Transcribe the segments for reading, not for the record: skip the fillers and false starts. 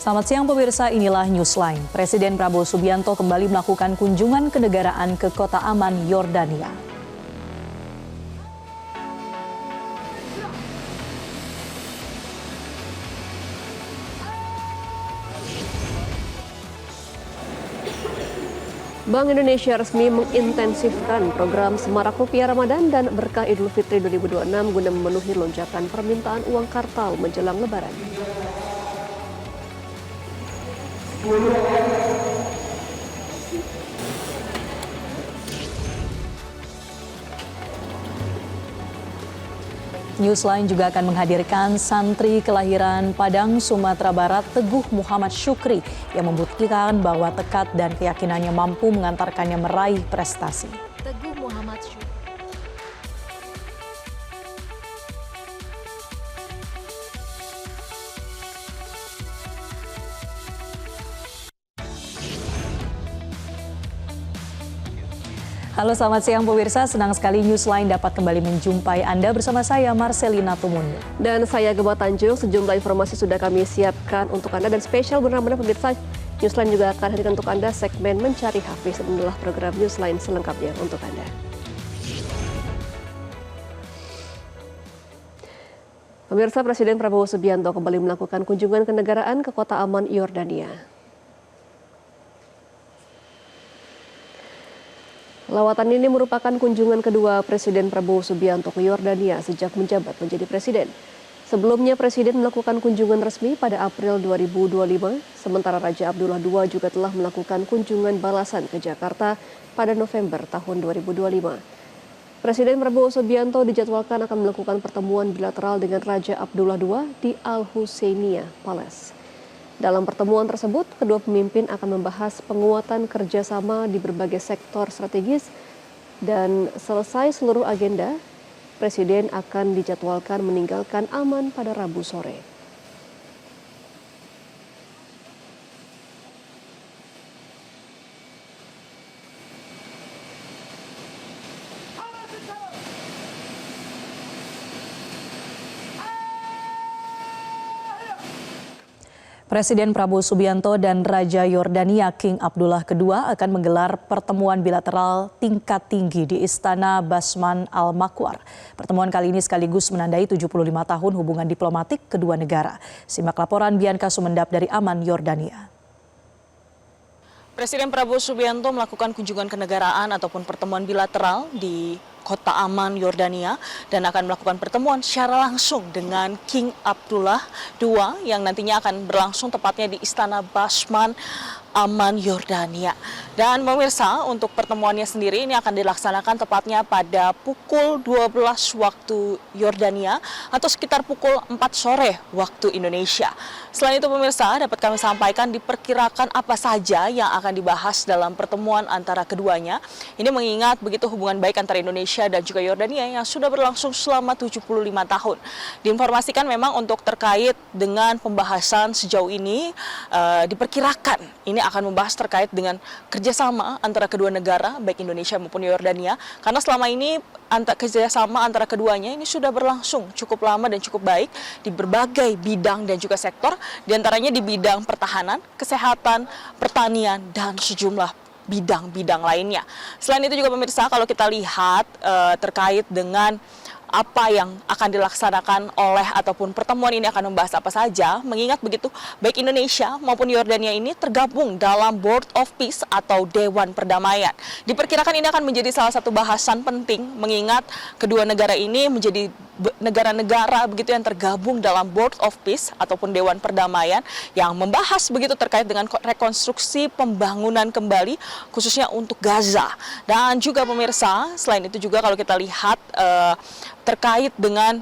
Selamat siang pemirsa, inilah Newsline. Presiden Prabowo Subianto kembali melakukan kunjungan kenegaraan ke kota Amman, Yordania. Bank Indonesia resmi mengintensifkan program Semarak Rupiah Ramadan dan Berkah Idul Fitri 2026 guna memenuhi lonjakan permintaan uang kartal menjelang Lebaran. Newsline juga akan menghadirkan santri kelahiran Padang, Sumatera Barat, Teguh Muhammad Syukri yang membuktikan bahwa tekad dan keyakinannya mampu mengantarkannya meraih prestasi. Teguh Muhammad Syukri. Halo, selamat siang pemirsa. Senang sekali Newsline dapat kembali menjumpai Anda bersama saya Marcelina Tumunyo. Dan saya Gemma Tanjung. Sejumlah informasi sudah kami siapkan untuk Anda dan spesial benar-benar pemirsa. Newsline juga akan hadirkan untuk Anda segmen Mencari Hafiz. Inilah program Newsline selengkapnya untuk Anda. Pemirsa, Presiden Prabowo Subianto kembali melakukan kunjungan kenegaraan ke kota Amman, Yordania. Lawatan ini merupakan kunjungan kedua Presiden Prabowo Subianto ke Yordania sejak menjabat menjadi presiden. Sebelumnya Presiden melakukan kunjungan resmi pada April 2025, sementara Raja Abdullah II juga telah melakukan kunjungan balasan ke Jakarta pada November tahun 2025. Presiden Prabowo Subianto dijadwalkan akan melakukan pertemuan bilateral dengan Raja Abdullah II di Al Husainiyah Palace. Dalam pertemuan tersebut, kedua pemimpin akan membahas penguatan kerjasama di berbagai sektor strategis dan selesai seluruh agenda, Presiden akan dijadwalkan meninggalkan Amman pada Rabu sore. Presiden Prabowo Subianto dan Raja Yordania King Abdullah II akan menggelar pertemuan bilateral tingkat tinggi di Istana Basman Al-Makwar. Pertemuan kali ini sekaligus menandai 75 tahun hubungan diplomatik kedua negara. Simak laporan Bianca Sumendap dari Amman, Yordania. Presiden Prabowo Subianto melakukan kunjungan kenegaraan ataupun pertemuan bilateral di kota Amman, Yordania, dan akan melakukan pertemuan secara langsung dengan King Abdullah II yang nantinya akan berlangsung tepatnya di Istana Basman Amman, Yordania. Dan pemirsa, untuk pertemuannya sendiri ini akan dilaksanakan tepatnya pada pukul 12 waktu Yordania atau sekitar pukul 4 sore waktu Indonesia. Selain itu pemirsa, dapat kami sampaikan diperkirakan apa saja yang akan dibahas dalam pertemuan antara keduanya. Ini mengingat begitu hubungan baik antara Indonesia dan juga Yordania yang sudah berlangsung selama 75 tahun. Diinformasikan memang untuk terkait dengan pembahasan sejauh ini diperkirakan ini akan membahas terkait dengan kerjasama antara kedua negara, baik Indonesia maupun Yordania, karena selama ini kerjasama antara keduanya ini sudah berlangsung cukup lama dan cukup baik di berbagai bidang dan juga sektor, diantaranya di bidang pertahanan, kesehatan, pertanian, dan sejumlah bidang-bidang lainnya. Selain itu juga pemirsa, kalau kita lihat terkait dengan apa yang akan dilaksanakan oleh ataupun pertemuan ini akan membahas apa saja, mengingat begitu baik Indonesia maupun Yordania ini tergabung dalam Board of Peace atau Dewan Perdamaian. Diperkirakan ini akan menjadi salah satu bahasan penting, mengingat kedua negara ini menjadi negara-negara begitu yang tergabung dalam Board of Peace ataupun Dewan Perdamaian yang membahas begitu terkait dengan rekonstruksi pembangunan kembali khususnya untuk Gaza. Dan juga pemirsa, selain itu juga kalau kita lihat terkait dengan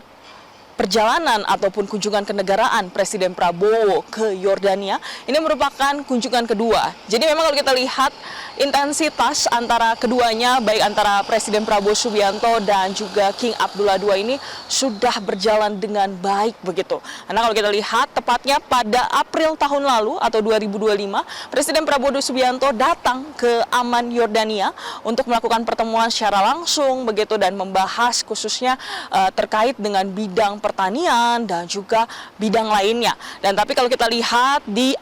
perjalanan ataupun kunjungan kenegaraan Presiden Prabowo ke Yordania, ini merupakan kunjungan kedua. Jadi memang kalau kita lihat intensitas antara keduanya, baik antara Presiden Prabowo Subianto dan juga King Abdullah II ini sudah berjalan dengan baik begitu. Karena kalau kita lihat tepatnya pada April tahun lalu atau 2025, Presiden Prabowo Subianto datang ke Amman, Yordania untuk melakukan pertemuan secara langsung begitu dan membahas khususnya terkait dengan bidang pertanian dan juga bidang lainnya. Dan tapi kalau kita lihat di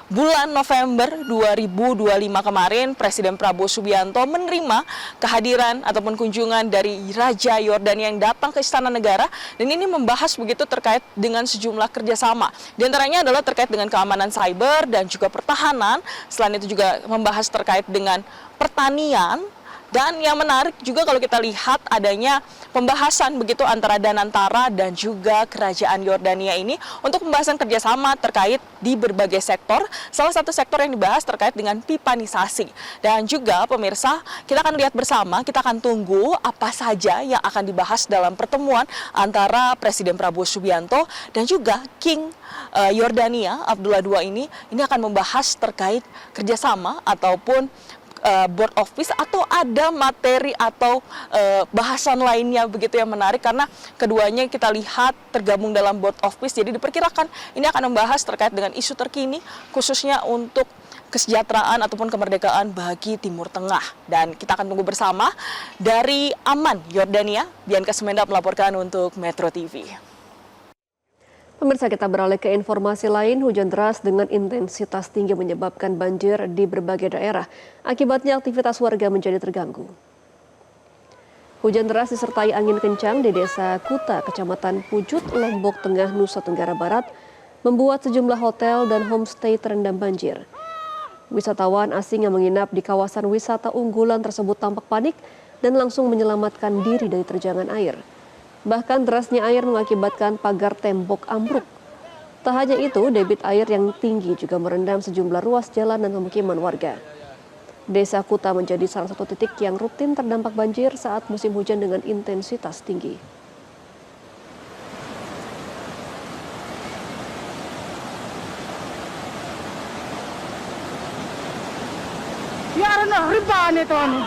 bulan November 2025 kemarin, Presiden Prabowo Subianto menerima kehadiran ataupun kunjungan dari Raja Yordania yang datang ke Istana Negara, dan ini membahas begitu terkait dengan sejumlah kerjasama. Di antaranya adalah terkait dengan keamanan cyber dan juga pertahanan. Selain itu juga membahas terkait dengan pertanian. Dan yang menarik juga kalau kita lihat adanya pembahasan begitu antara Danantara dan juga Kerajaan Yordania ini untuk pembahasan kerjasama terkait di berbagai sektor. Salah satu sektor yang dibahas terkait dengan pipanisasi. Dan juga pemirsa, kita akan lihat bersama, kita akan tunggu apa saja yang akan dibahas dalam pertemuan antara Presiden Prabowo Subianto dan juga King Yordania Abdullah II ini akan membahas terkait kerjasama ataupun board of peace, atau ada materi atau bahasan lainnya begitu yang menarik, karena keduanya kita lihat tergabung dalam board of peace. Jadi diperkirakan ini akan membahas terkait dengan isu terkini khususnya untuk kesejahteraan ataupun kemerdekaan bagi Timur Tengah. Dan kita akan tunggu bersama. Dari Amman, Yordania, Bianca Semenda melaporkan untuk Metro TV. Pemirsa, kita beralih ke informasi lain. Hujan deras dengan intensitas tinggi menyebabkan banjir di berbagai daerah. Akibatnya aktivitas warga menjadi terganggu. Hujan deras disertai angin kencang di Desa Kuta, Kecamatan Pujut, Lombok Tengah, Nusa Tenggara Barat, membuat sejumlah hotel dan homestay terendam banjir. Wisatawan asing yang menginap di kawasan wisata unggulan tersebut tampak panik dan langsung menyelamatkan diri dari terjangan air. Bahkan derasnya air mengakibatkan pagar tembok ambruk. Tak hanya itu, debit air yang tinggi juga merendam sejumlah ruas jalan dan pemukiman warga. Desa Kuta menjadi salah satu titik yang rutin terdampak banjir saat musim hujan dengan intensitas tinggi. Ya, riban itu anu.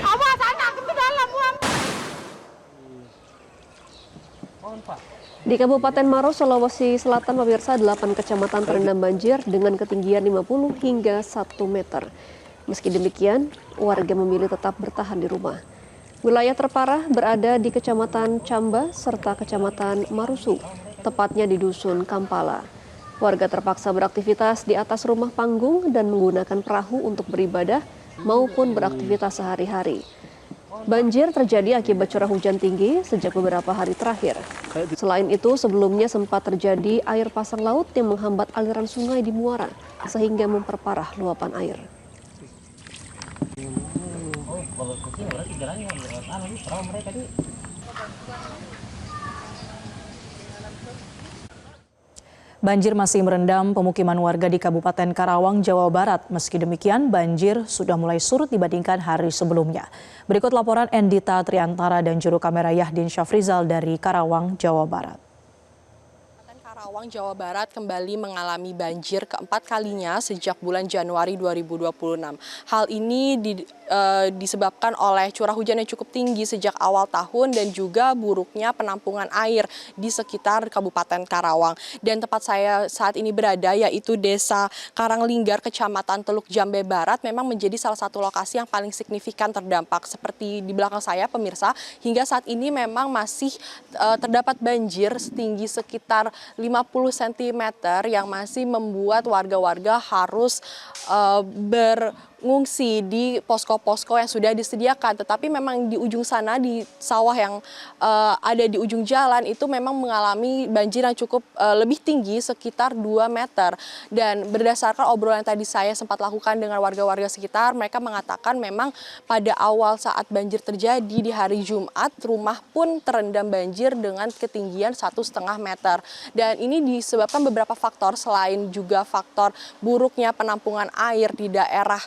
Awas anak ke dalam uang. Di Kabupaten Maros, Sulawesi Selatan, pemirsa, 8 kecamatan terendam banjir dengan ketinggian 50 hingga 1 meter. Meski demikian, warga memilih tetap bertahan di rumah. Wilayah terparah berada di Kecamatan Camba serta Kecamatan Marusu, tepatnya di Dusun Kampala. Warga terpaksa beraktivitas di atas rumah panggung dan menggunakan perahu untuk beribadah maupun beraktivitas sehari-hari. Banjir terjadi akibat curah hujan tinggi sejak beberapa hari terakhir. Selain itu, sebelumnya sempat terjadi air pasang laut yang menghambat aliran sungai di muara, sehingga memperparah luapan air. Banjir masih merendam pemukiman warga di Kabupaten Karawang, Jawa Barat. Meski demikian, banjir sudah mulai surut dibandingkan hari sebelumnya. Berikut laporan Endita Triantara dan juru kamera Yahdin Syafrizal dari Karawang, Jawa Barat. Karawang, Jawa Barat kembali mengalami banjir keempat kalinya sejak bulan Januari 2026. Hal ini disebabkan oleh curah hujan yang cukup tinggi sejak awal tahun dan juga buruknya penampungan air di sekitar Kabupaten Karawang. Dan tempat saya saat ini berada, yaitu Desa Karanglinggar, Kecamatan Teluk Jambe Barat, memang menjadi salah satu lokasi yang paling signifikan terdampak. Seperti di belakang saya, pemirsa, hingga saat ini memang masih terdapat banjir setinggi sekitar 50 cm yang masih membuat warga-warga harus mengungsi di posko-posko yang sudah disediakan. Tetapi memang di ujung sana, di sawah yang ada di ujung jalan itu memang mengalami banjir yang cukup lebih tinggi sekitar 2 meter. Dan berdasarkan obrolan yang tadi saya sempat lakukan dengan warga-warga sekitar, mereka mengatakan memang pada awal saat banjir terjadi di hari Jumat, rumah pun terendam banjir dengan ketinggian 1,5 meter. Dan ini disebabkan beberapa faktor, selain juga faktor buruknya penampungan air di daerah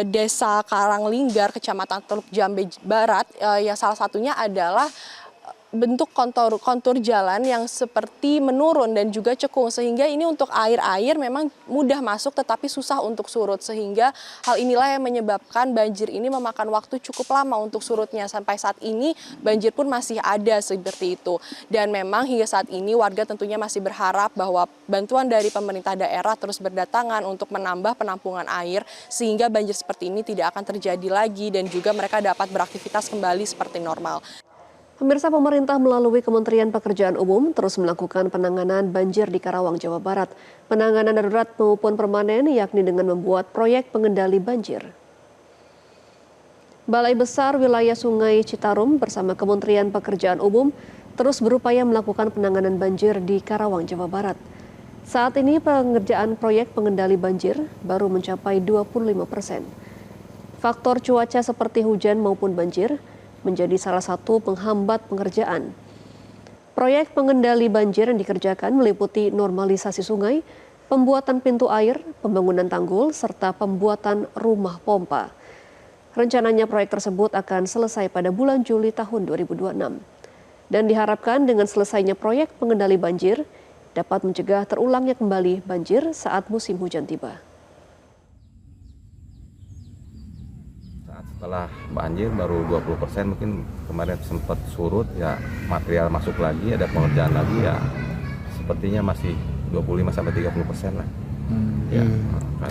Desa Karanglinggar, Kecamatan Teluk Jambe Barat, yang salah satunya adalah bentuk kontur jalan yang seperti menurun dan juga cekung, sehingga ini untuk air memang mudah masuk tetapi susah untuk surut, sehingga hal inilah yang menyebabkan banjir ini memakan waktu cukup lama untuk surutnya. Sampai saat ini banjir pun masih ada seperti itu, dan memang hingga saat ini warga tentunya masih berharap bahwa bantuan dari pemerintah daerah terus berdatangan untuk menambah penampungan air sehingga banjir seperti ini tidak akan terjadi lagi dan juga mereka dapat beraktivitas kembali seperti normal. Pemirsa, pemerintah melalui Kementerian Pekerjaan Umum terus melakukan penanganan banjir di Karawang, Jawa Barat. Penanganan darurat maupun permanen yakni dengan membuat proyek pengendali banjir. Balai Besar Wilayah Sungai Citarum bersama Kementerian Pekerjaan Umum terus berupaya melakukan penanganan banjir di Karawang, Jawa Barat. Saat ini pengerjaan proyek pengendali banjir baru mencapai 25%. Faktor cuaca seperti hujan maupun banjir menjadi salah satu penghambat pengerjaan. Proyek pengendali banjir yang dikerjakan meliputi normalisasi sungai, pembuatan pintu air, pembangunan tanggul, serta pembuatan rumah pompa. Rencananya proyek tersebut akan selesai pada bulan Juli tahun 2026. Dan diharapkan dengan selesainya proyek pengendali banjir dapat mencegah terulangnya kembali banjir saat musim hujan tiba. Setelah banjir baru 20%, mungkin kemarin sempat surut ya, material masuk lagi, ada pengerjaan lagi ya, sepertinya masih 25-30% lah. Ya,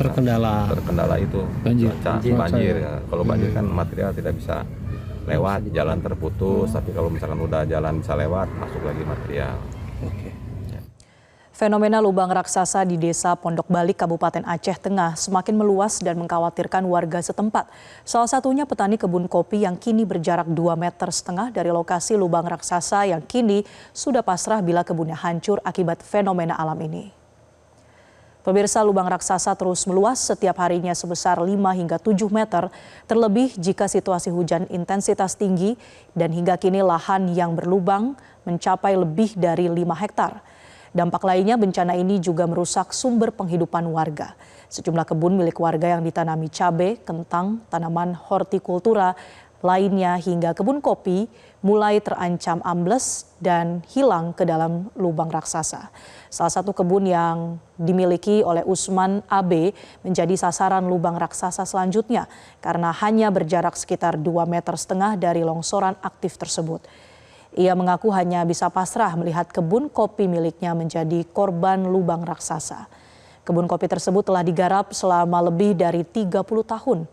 terkendala itu banjir. Ya. Kalau banjir kan material tidak bisa lewat, jalan terputus, tapi kalau misalkan udah jalan bisa lewat, masuk lagi material. Fenomena lubang raksasa di Desa Pondok Balik, Kabupaten Aceh Tengah semakin meluas dan mengkhawatirkan warga setempat. Salah satunya petani kebun kopi yang kini berjarak 2,5 meter dari lokasi lubang raksasa yang kini sudah pasrah bila kebunnya hancur akibat fenomena alam ini. Pemirsa, lubang raksasa terus meluas setiap harinya sebesar 5 hingga 7 meter, terlebih jika situasi hujan intensitas tinggi dan hingga kini lahan yang berlubang mencapai lebih dari 5 hektar. Dampak lainnya, bencana ini juga merusak sumber penghidupan warga. Sejumlah kebun milik warga yang ditanami cabai, kentang, tanaman hortikultura lainnya hingga kebun kopi mulai terancam ambles dan hilang ke dalam lubang raksasa. Salah satu kebun yang dimiliki oleh Usman AB menjadi sasaran lubang raksasa selanjutnya karena hanya berjarak sekitar 2,5 meter dari longsoran aktif tersebut. Ia mengaku hanya bisa pasrah melihat kebun kopi miliknya menjadi korban lubang raksasa. Kebun kopi tersebut telah digarap selama lebih dari 30 tahun.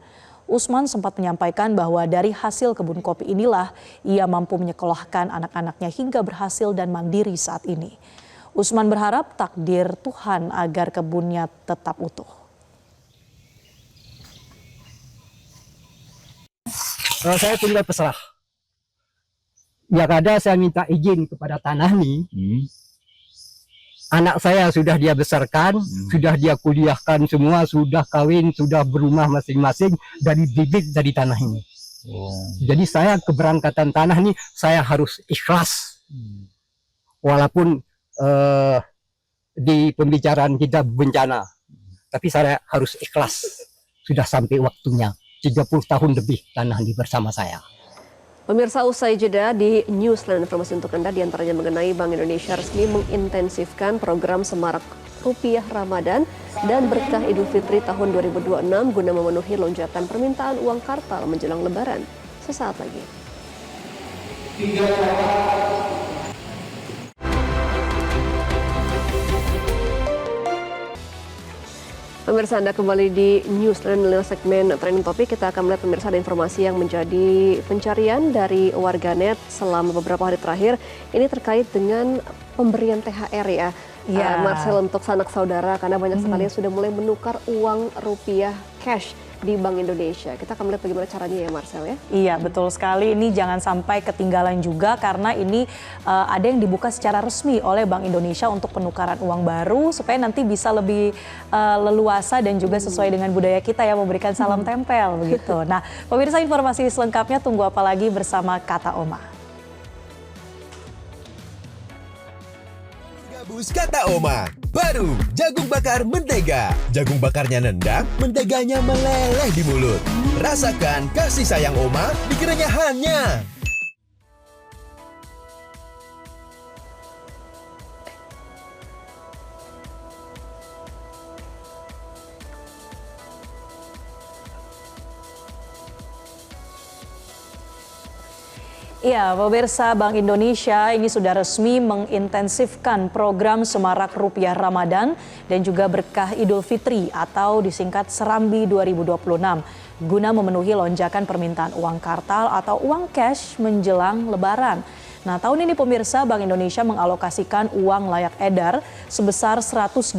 Usman sempat menyampaikan bahwa dari hasil kebun kopi inilah ia mampu menyekolahkan anak-anaknya hingga berhasil dan mandiri saat ini. Usman berharap takdir Tuhan agar kebunnya tetap utuh. Saya tinggal peserah. Yang ada saya minta izin kepada tanah nih. Anak saya sudah dia besarkan, sudah dia kuliahkan semua, sudah kawin, sudah berumah masing-masing dari bibit dari tanah ini. Jadi saya keberangkatan tanah ini saya harus ikhlas. Walaupun di pembicaraan kita bencana, tapi saya harus ikhlas. Sudah sampai waktunya. 30 tahun lebih tanah ini bersama saya. Pemirsa, usai jeda di Newsline informasi untuk Anda diantaranya mengenai Bank Indonesia resmi mengintensifkan program Semarak Rupiah Ramadan dan Berkah Idul Fitri tahun 2026 guna memenuhi lonjakan permintaan uang kartal menjelang Lebaran. Sesaat lagi. Pemirsa, Anda kembali di Newsline dalam segmen Trending Topic. Kita akan melihat pemirsa ada informasi yang menjadi pencarian dari warganet selama beberapa hari terakhir. Ini terkait dengan pemberian THR ya, Marcel, untuk sanak saudara, karena banyak sekali yang sudah mulai menukar uang rupiah cash di Bank Indonesia. Kita akan melihat bagaimana caranya ya, Marcel ya. Iya, betul sekali. Ini jangan sampai ketinggalan juga karena ini ada yang dibuka secara resmi oleh Bank Indonesia untuk penukaran uang baru supaya nanti bisa lebih leluasa dan juga sesuai dengan budaya kita ya, memberikan salam tempel begitu. Nah, pemirsa, informasi selengkapnya tunggu apa lagi bersama Kata Oma. Gabus Kata Oma. Baru jagung bakar mentega. Jagung bakarnya nendang, menteganya meleleh di mulut. Rasakan kasih sayang Oma di kerenyahannya. Iya, pemirsa, Bank Indonesia ini sudah resmi mengintensifkan program Semarak Rupiah Ramadan dan juga Berkah Idul Fitri atau disingkat Serambi 2026 guna memenuhi lonjakan permintaan uang kartal atau uang cash menjelang Lebaran. Nah, tahun ini pemirsa, Bank Indonesia mengalokasikan uang layak edar sebesar 185,6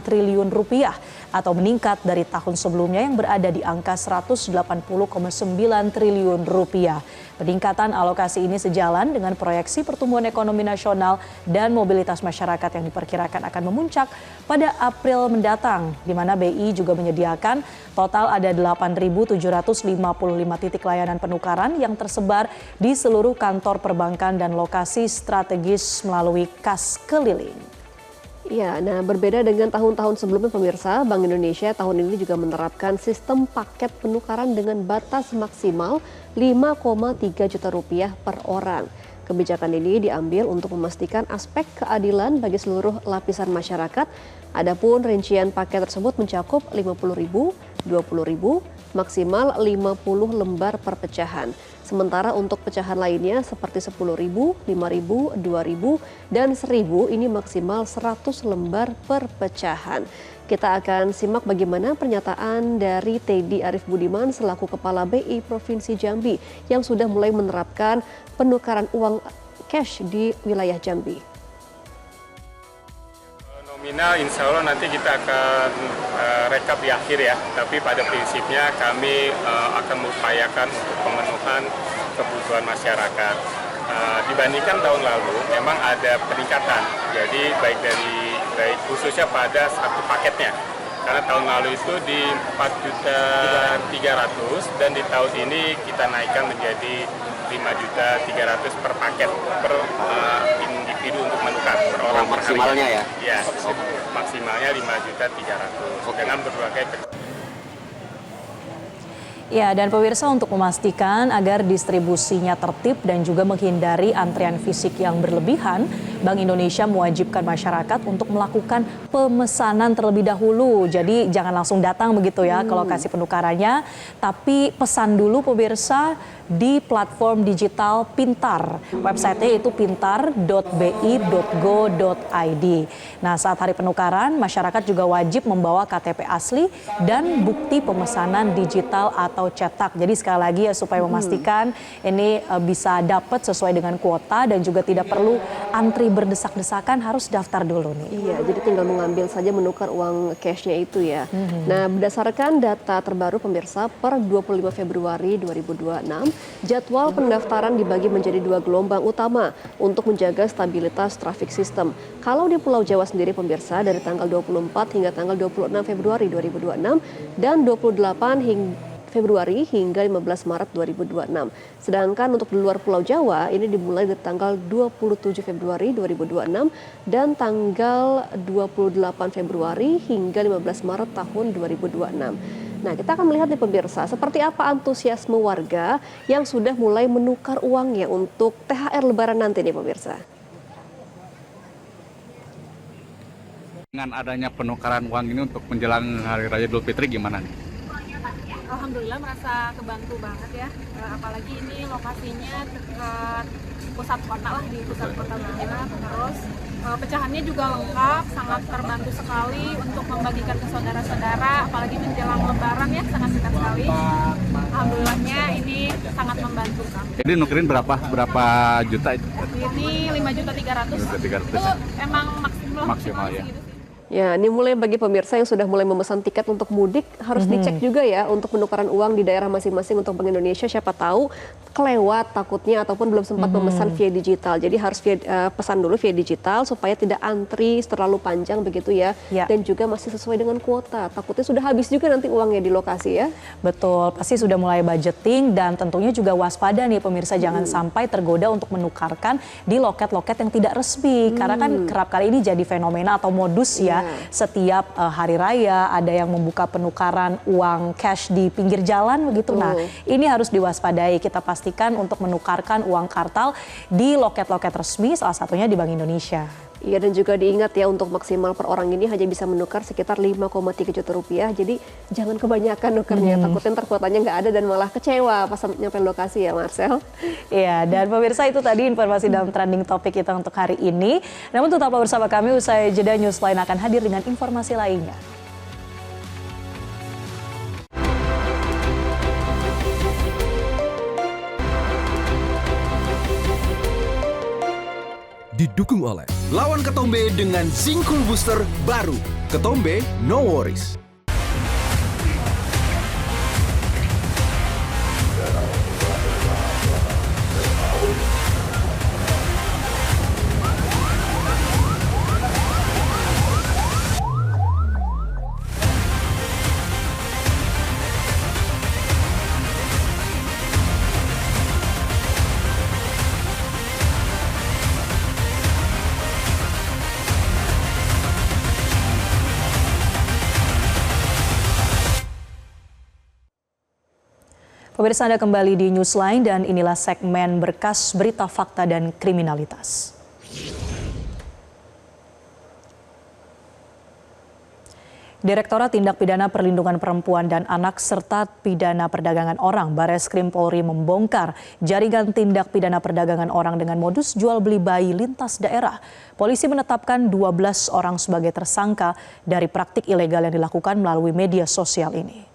triliun rupiah atau meningkat dari tahun sebelumnya yang berada di angka 180,9 triliun rupiah. Peningkatan alokasi ini sejalan dengan proyeksi pertumbuhan ekonomi nasional dan mobilitas masyarakat yang diperkirakan akan memuncak pada April mendatang, di mana BI juga menyediakan total ada 8.755 titik layanan penukaran yang tersebar di seluruh kantor perbankan dan lokasi strategis melalui kas keliling. Ya, nah berbeda dengan tahun-tahun sebelumnya pemirsa, Bank Indonesia tahun ini juga menerapkan sistem paket penukaran dengan batas maksimal 5,3 juta rupiah per orang. Kebijakan ini diambil untuk memastikan aspek keadilan bagi seluruh lapisan masyarakat. Adapun rincian paket tersebut mencakup 50.000, 20.000, maksimal 50 lembar per pecahan. Sementara untuk pecahan lainnya seperti 10.000, 5.000, 2.000, dan 1.000 ini maksimal 100 lembar per pecahan. Kita akan simak bagaimana pernyataan dari Teddy Arif Budiman selaku Kepala BI Provinsi Jambi yang sudah mulai menerapkan penukaran uang cash di wilayah Jambi. Nominal insya Allah nanti kita akan rekap di akhir ya, tapi pada prinsipnya kami akan mengupayakan untuk pemenuhan kebutuhan masyarakat. Dibandingkan tahun lalu memang ada peningkatan, jadi baik khususnya pada satu paketnya. Karena tahun lalu itu di 4.300.000 dan di tahun ini kita naikkan menjadi 5.300.000 per paket per individu untuk menukar per orang. Maksimalnya ya? Ya, maksimalnya 5.300.000 dengan berbagai. Ya, dan pemirsa, untuk memastikan agar distribusinya tertib dan juga menghindari antrian fisik yang berlebihan, Bank Indonesia mewajibkan masyarakat untuk melakukan pemesanan terlebih dahulu. Jadi jangan langsung datang begitu ya ke lokasi penukarannya, tapi pesan dulu pemirsa di platform digital Pintar. Websitenya itu pintar.bi.go.id. Nah, saat hari penukaran, masyarakat juga wajib membawa KTP asli dan bukti pemesanan digital atau cetak. Jadi sekali lagi ya, supaya memastikan ini bisa dapat sesuai dengan kuota dan juga tidak perlu antri berdesak-desakan, harus daftar dulu nih. Iya, jadi tinggal mengambil saja menukar uang cashnya itu ya. Nah, berdasarkan data terbaru pemirsa per 25 Februari 2026, jadwal pendaftaran dibagi menjadi 2 gelombang utama untuk menjaga stabilitas traffic system. Kalau di Pulau Jawa sendiri pemirsa dari tanggal 24 hingga tanggal 26 Februari 2026 dan 28 Februari hingga 15 Maret 2026. Sedangkan untuk di luar Pulau Jawa ini dimulai dari tanggal 27 Februari 2026 dan tanggal 28 Februari hingga 15 Maret tahun 2026. Nah, kita akan melihat nih pemirsa, seperti apa antusiasme warga yang sudah mulai menukar uangnya untuk THR Lebaran nanti nih pemirsa. Dengan adanya penukaran uang ini untuk menjelang Hari Raya Idul Fitri gimana nih? Alhamdulillah merasa kebantu banget ya, apalagi ini lokasinya dekat pusat kota lah, di pusat kota Madinah. Terus pecahannya juga lengkap, sangat terbantu sekali untuk membagikan ke saudara-saudara, apalagi menjelang Lebaran ya, sangat dekat sekali. Alhamdulillahnya ini sangat membantu. Jadi nukerin berapa juta itu? Ini 5.300.000. Itu emang maksimal ya. segitu sih. Ya, ini mulai bagi pemirsa yang sudah mulai memesan tiket untuk mudik, harus dicek juga ya untuk penukaran uang di daerah masing-masing untuk Bank Indonesia. Siapa tahu kelewat takutnya ataupun belum sempat memesan via digital. Jadi harus pesan dulu via digital supaya tidak antri terlalu panjang begitu ya. Dan juga masih sesuai dengan kuota. Takutnya sudah habis juga nanti uangnya di lokasi ya. Betul, pasti sudah mulai budgeting dan tentunya juga waspada nih pemirsa, jangan sampai tergoda untuk menukarkan di loket-loket yang tidak resmi. Karena kan kerap kali ini jadi fenomena atau modus ya. Setiap hari raya ada yang membuka penukaran uang cash di pinggir jalan begitu. Nah, ini harus diwaspadai. Kita pastikan untuk menukarkan uang kartal di loket-loket resmi, salah satunya di Bank Indonesia. Iya, dan juga diingat ya untuk maksimal per orang ini hanya bisa menukar sekitar 5,3 juta rupiah. Jadi jangan kebanyakan nukarnya, takutnya ntar kuotanya nggak ada dan malah kecewa pas nyampe lokasi ya Marcel. Iya, dan pemirsa itu tadi informasi dalam trending topik kita untuk hari ini. Namun tetaplah bersama kami, usai jeda Newsline akan hadir dengan informasi lainnya. didukung oleh lawan ketombe dengan Zinc Cool Booster baru. Ketombe, no worries. Pemirsa, Anda kembali di Newsline dan inilah segmen berkas berita fakta dan kriminalitas. Direktorat Tindak Pidana Perlindungan Perempuan dan Anak serta Pidana Perdagangan Orang Bareskrim Polri membongkar jaringan tindak pidana perdagangan orang dengan modus jual beli bayi lintas daerah. Polisi menetapkan 12 orang sebagai tersangka dari praktik ilegal yang dilakukan melalui media sosial ini.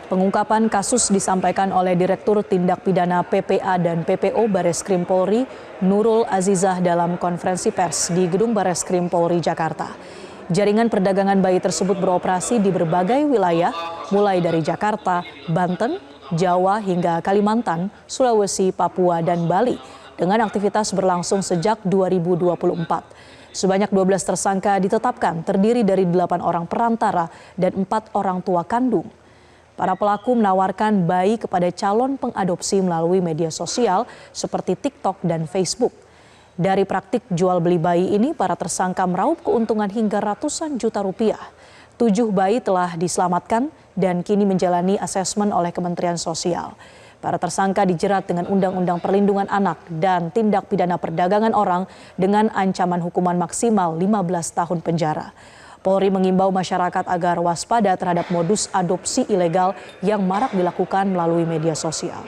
Pengungkapan kasus disampaikan oleh Direktur Tindak Pidana PPA dan PPO Bareskrim Polri, Nurul Azizah dalam konferensi pers di Gedung Bareskrim Polri Jakarta. Jaringan perdagangan bayi tersebut beroperasi di berbagai wilayah, mulai dari Jakarta, Banten, Jawa hingga Kalimantan, Sulawesi, Papua, dan Bali, dengan aktivitas berlangsung sejak 2024. Sebanyak 12 tersangka ditetapkan, terdiri dari 8 orang perantara dan 4 orang tua kandung. Para pelaku menawarkan bayi kepada calon pengadopsi melalui media sosial seperti TikTok dan Facebook. Dari praktik jual beli bayi ini, para tersangka meraup keuntungan hingga ratusan juta rupiah. 7 bayi telah diselamatkan dan kini menjalani asesmen oleh Kementerian Sosial. Para tersangka dijerat dengan Undang-Undang Perlindungan Anak dan Tindak Pidana Perdagangan Orang dengan ancaman hukuman maksimal 15 tahun penjara. Polri mengimbau masyarakat agar waspada terhadap modus adopsi ilegal yang marak dilakukan melalui media sosial.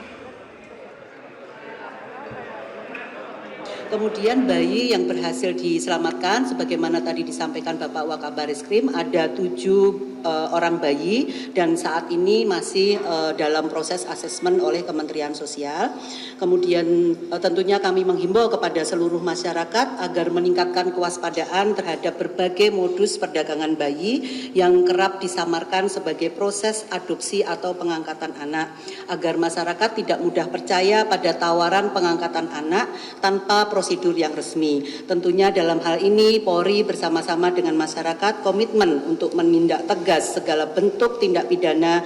Kemudian bayi yang berhasil diselamatkan, sebagaimana tadi disampaikan Bapak Wakabareskrim, ada 7 orang bayi dan saat ini masih dalam proses asesmen oleh Kementerian Sosial. Kemudian tentunya kami menghimbau kepada seluruh masyarakat agar meningkatkan kewaspadaan terhadap berbagai modus perdagangan bayi yang kerap disamarkan sebagai proses adopsi atau pengangkatan anak, agar masyarakat tidak mudah percaya pada tawaran pengangkatan anak tanpa prosedur yang resmi. Tentunya dalam hal ini Polri bersama-sama dengan masyarakat komitmen untuk menindak tegas segala bentuk tindak pidana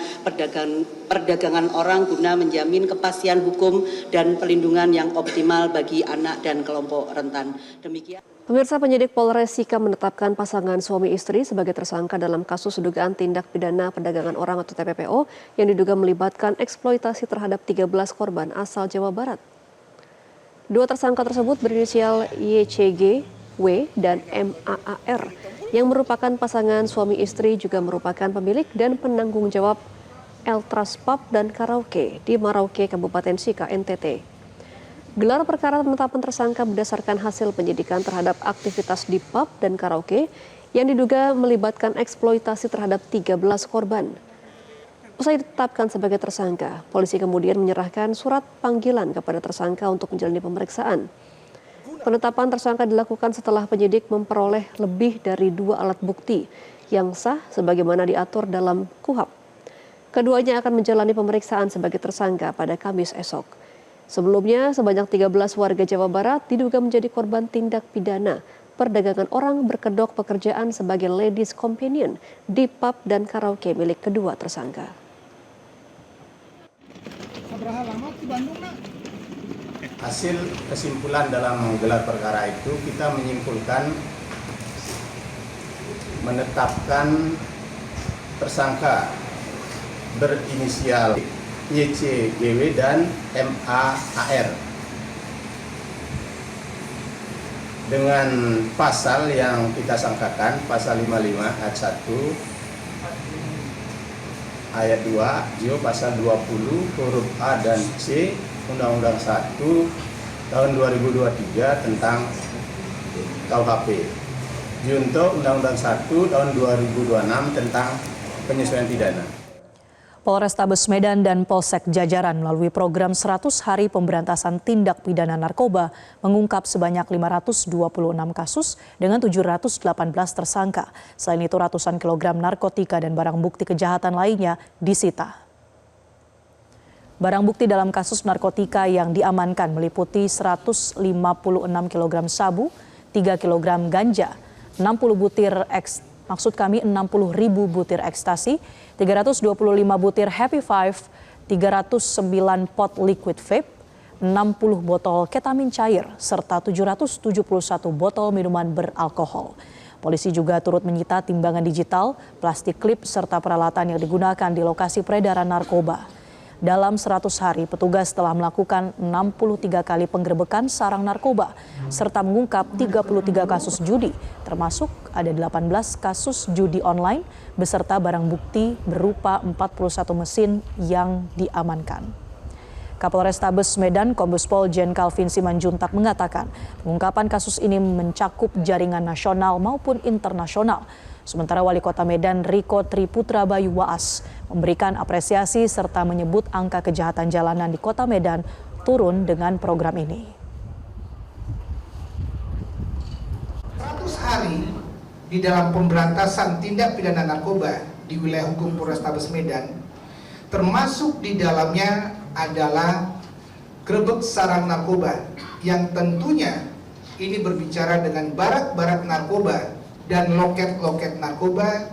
perdagangan orang guna menjamin kepastian hukum dan pelindungan yang optimal bagi anak dan kelompok rentan. Demikian. Pemirsa, penyidik Polres Sika menetapkan pasangan suami istri sebagai tersangka dalam kasus dugaan tindak pidana perdagangan orang atau TPPO yang diduga melibatkan eksploitasi terhadap 13 korban asal Jawa Barat. 2 tersangka tersebut berinisial YCG, W, dan MAAR yang merupakan pasangan suami istri, juga merupakan pemilik dan penanggung jawab Eltras Pub dan Karaoke di Merauke, Kabupaten Sika, NTT. Gelar perkara penetapan tersangka berdasarkan hasil penyidikan terhadap aktivitas di pub dan karaoke yang diduga melibatkan eksploitasi terhadap 13 korban. Usai ditetapkan sebagai tersangka, polisi kemudian menyerahkan surat panggilan kepada tersangka untuk menjalani pemeriksaan. Penetapan tersangka dilakukan setelah penyidik memperoleh lebih dari 2 alat bukti yang sah sebagaimana diatur dalam KUHP. Keduanya akan menjalani pemeriksaan sebagai tersangka pada Kamis esok. Sebelumnya, sebanyak 13 warga Jawa Barat diduga menjadi korban tindak pidana perdagangan orang berkedok pekerjaan sebagai ladies companion di pub dan karaoke milik kedua tersangka. Hasil kesimpulan dalam gelar perkara itu, kita menyimpulkan menetapkan tersangka berinisial YCGW dan MAAR dengan pasal yang kita sangkakan, pasal 55 ayat 1 ayat 2, pasal 20 huruf A dan C Undang-Undang 1 tahun 2023 tentang KUHP, junto Undang-Undang 1 tahun 2026 tentang penyesuaian pidana. Polrestabes Medan dan Polsek Jajaran melalui program 100 Hari Pemberantasan Tindak Pidana Narkoba mengungkap sebanyak 526 kasus dengan 718 tersangka. Selain itu ratusan kilogram narkotika dan barang bukti kejahatan lainnya disita. Barang bukti dalam kasus narkotika yang diamankan meliputi 156 kg sabu, 3 kg ganja, 60 butir 60.000 butir ekstasi, 325 butir Happy Five, 309 pot liquid vape, 60 botol ketamin cair, serta 771 botol minuman beralkohol. Polisi juga turut menyita timbangan digital, plastik klip, serta peralatan yang digunakan di lokasi peredaran narkoba. Dalam 100 hari, petugas telah melakukan 63 kali penggerebekan sarang narkoba, serta mengungkap 33 kasus judi, termasuk ada 18 kasus judi online, beserta barang bukti berupa 41 mesin yang diamankan. Kapolrestabes Medan Kombes Pol Jen Calvin Simanjuntak mengatakan, pengungkapan kasus ini mencakup jaringan nasional maupun internasional. Sementara Wali Kota Medan Riko Triputra Bayu Waas memberikan apresiasi serta menyebut angka kejahatan jalanan di Kota Medan turun dengan program ini. 100 hari di dalam pemberantasan tindak pidana narkoba di wilayah hukum Polrestabes Medan, termasuk di dalamnya adalah grebek sarang narkoba yang tentunya ini berbicara dengan barak-barak narkoba dan loket-loket narkoba,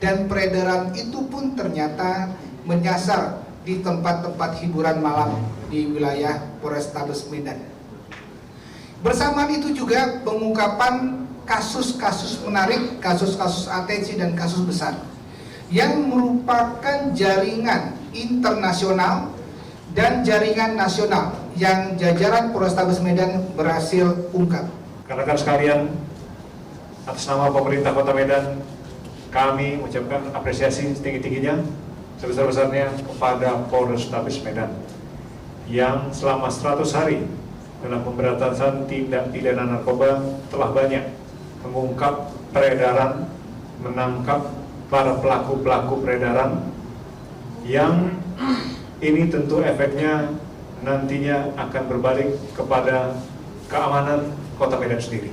dan peredaran itu pun ternyata menyasar di tempat-tempat hiburan malam di wilayah Polrestabes Medan. Bersamaan itu juga pengungkapan kasus-kasus menarik, kasus-kasus atensi dan kasus besar yang merupakan jaringan internasional dan jaringan nasional yang jajaran Polrestabes Medan berhasil ungkap. Rekan-rekan sekalian, atas nama pemerintah Kota Medan, kami mengucapkan apresiasi setinggi-tingginya, sebesar-besarnya kepada Polrestabes Medan yang selama 100 hari dalam pemberantasan tindak pidana narkoba telah banyak mengungkap peredaran, menangkap para pelaku-pelaku peredaran yang ini tentu efeknya nantinya akan berbalik kepada keamanan Kota Medan sendiri.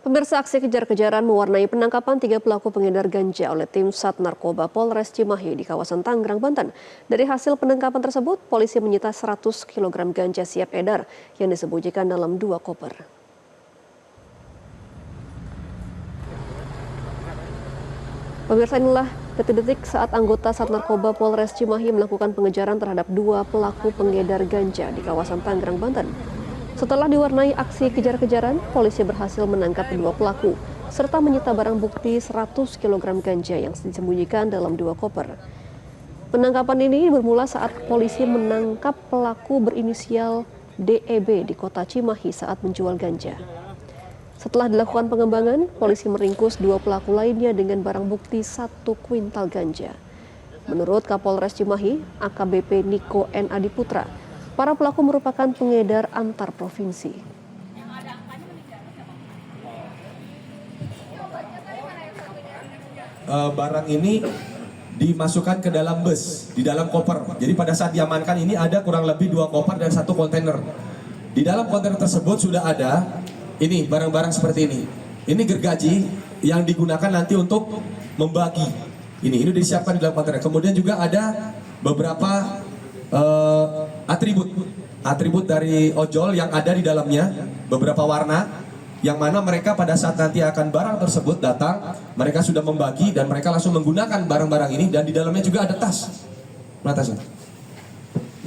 Pemirsa, aksi kejar-kejaran mewarnai penangkapan 3 pelaku pengedar ganja oleh tim Sat Narkoba Polres Cimahi di kawasan Tangerang, Banten. Dari hasil penangkapan tersebut, polisi menyita 100 kg ganja siap edar yang disembunyikan dalam 2 koper. Pemirsa, inilah detik-detik saat anggota Sat Narkoba Polres Cimahi melakukan pengejaran terhadap 2 pelaku pengedar ganja di kawasan Tangerang, Banten. Setelah diwarnai aksi kejar-kejaran, polisi berhasil menangkap 2 pelaku serta menyita barang bukti 100 kg ganja yang disembunyikan dalam 2 koper. Penangkapan ini bermula saat polisi menangkap pelaku berinisial DEB di kota Cimahi saat menjual ganja. Setelah dilakukan pengembangan, polisi meringkus 2 pelaku lainnya dengan barang bukti 1 kuintal ganja. Menurut Kapolres Cimahi, AKBP Niko N. Adiputra, para pelaku merupakan pengedar antar provinsi. Barang ini dimasukkan ke dalam bus, di dalam koper. Jadi pada saat diamankan ini ada kurang lebih 2 koper dan 1 kontainer. Di dalam kontainer tersebut sudah ada ini barang-barang seperti ini. Ini gergaji yang digunakan nanti untuk membagi. Ini disiapkan di dalam kontainer. Kemudian juga ada beberapa atribut dari ojol yang ada di dalamnya, beberapa warna, yang mana mereka pada saat nanti akan barang tersebut datang, mereka sudah membagi dan mereka langsung menggunakan barang-barang ini, dan di dalamnya juga ada tas. Mana tasnya?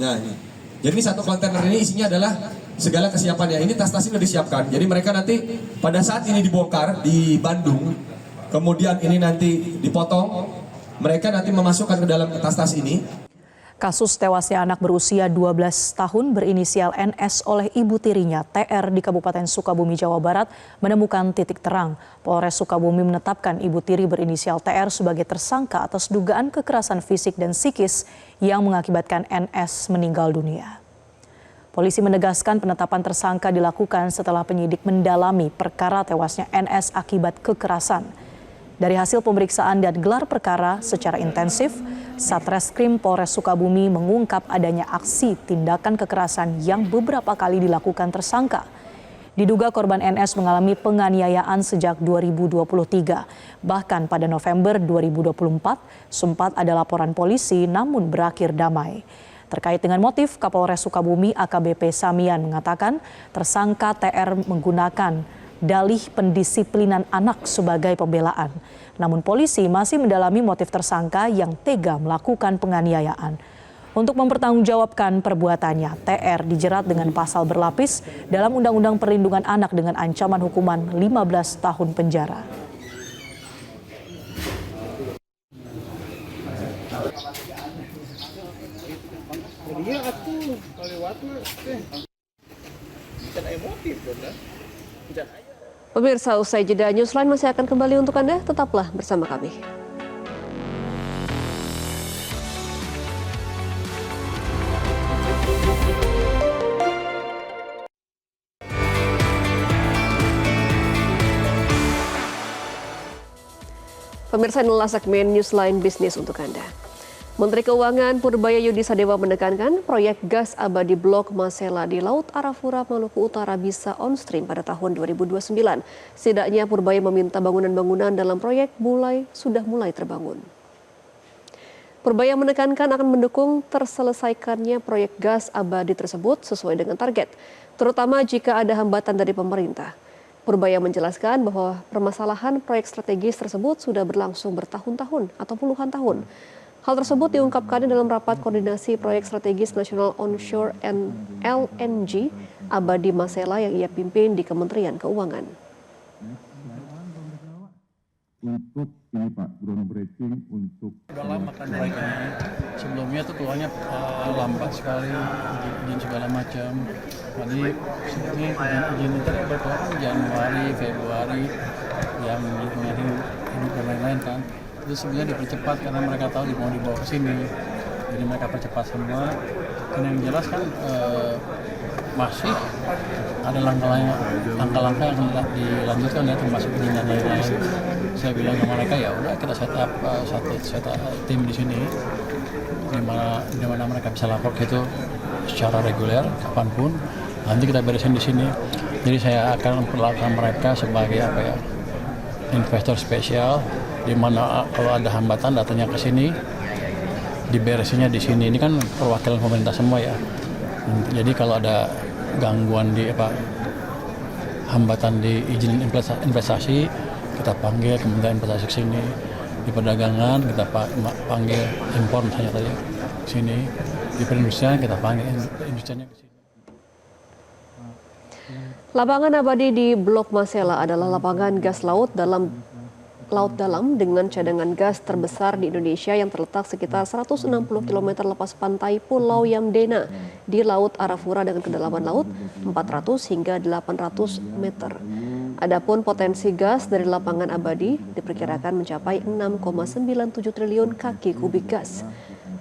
Nah ini, jadi 1 kontainer ini isinya adalah segala kesiapannya. Ini tas-tas ini sudah disiapkan, jadi mereka nanti pada saat ini dibongkar di Bandung, kemudian ini nanti dipotong, mereka nanti memasukkan ke dalam tas-tas ini. Kasus tewasnya anak berusia 12 tahun berinisial NS oleh ibu tirinya TR di Kabupaten Sukabumi, Jawa Barat menemukan titik terang. Polres Sukabumi menetapkan ibu tiri berinisial TR sebagai tersangka atas dugaan kekerasan fisik dan psikis yang mengakibatkan NS meninggal dunia. Polisi menegaskan penetapan tersangka dilakukan setelah penyidik mendalami perkara tewasnya NS akibat kekerasan. Dari hasil pemeriksaan dan gelar perkara secara intensif, Satreskrim Polres Sukabumi mengungkap adanya aksi tindakan kekerasan yang beberapa kali dilakukan tersangka. Diduga korban NS mengalami penganiayaan sejak 2023. Bahkan pada November 2024 sempat ada laporan polisi namun berakhir damai. Terkait dengan motif, Kapolres Sukabumi AKBP Samian mengatakan tersangka TR menggunakan dalih pendisiplinan anak sebagai pembelaan. Namun polisi masih mendalami motif tersangka yang tega melakukan penganiayaan. Untuk mempertanggungjawabkan perbuatannya, TR dijerat dengan pasal berlapis dalam Undang-Undang Perlindungan Anak dengan ancaman hukuman 15 tahun penjara. Pemirsa, usai jeda Newsline masih akan kembali untuk Anda. Tetaplah bersama kami. Pemirsa, inilah segmen Newsline Bisnis untuk Anda. Menteri Keuangan Purbaya Yudi Sadewa menekankan proyek gas abadi Blok Masela di Laut Arafura, Maluku Utara bisa on stream pada tahun 2029. Setidaknya Purbaya meminta bangunan-bangunan dalam proyek sudah mulai terbangun. Purbaya menekankan akan mendukung terselesaikannya proyek gas abadi tersebut sesuai dengan target, terutama jika ada hambatan dari pemerintah. Purbaya menjelaskan bahwa permasalahan proyek strategis tersebut sudah berlangsung bertahun-tahun atau puluhan tahun. Hal tersebut diungkapkan dalam rapat koordinasi proyek strategis nasional onshore and LNG abadi Masela yang ia pimpin di Kementerian Keuangan. Untuk ini Pak, groundbreaking untuk udah lama kan proyeknya. Sebelumnya tuh keluarnya lambat sekali, izin segala macam. Jadi ini izin itu berkeluar Januari, Februari, yang mengakhiri hidup dan lain-lain kan. Itu sebenarnya dipercepat karena mereka tahu mau dibawa ke sini. Jadi mereka percepat semua. Dan yang jelas kan masih ada langkah-langkah yang dilanjutkan ya, termasuk izin dan lain-lain. Saya bilang ke mereka ya udah kita set up tim di sini di mana mereka bisa lapor gitu secara reguler kapanpun. Nanti kita beresin di sini. Jadi saya akan memperlakukan mereka sebagai investor spesial, di mana kalau ada hambatan datanya ke sini, diberesinya di sini. Ini kan perwakilan pemerintah semua ya. Jadi kalau ada gangguan di hambatan di izin investasi, kita panggil Kementerian Investasi ke sini. Di perdagangan kita panggil impor misalnya tadi ke sini. Di perindustrian kita panggil industrinya ke sini. Lapangan abadi di Blok Masela adalah lapangan gas laut dalam dengan cadangan gas terbesar di Indonesia yang terletak sekitar 160 km lepas pantai Pulau Yamdena di Laut Arafura dengan kedalaman laut 400 hingga 800 meter. Adapun potensi gas dari lapangan abadi diperkirakan mencapai 6,97 triliun kaki kubik gas.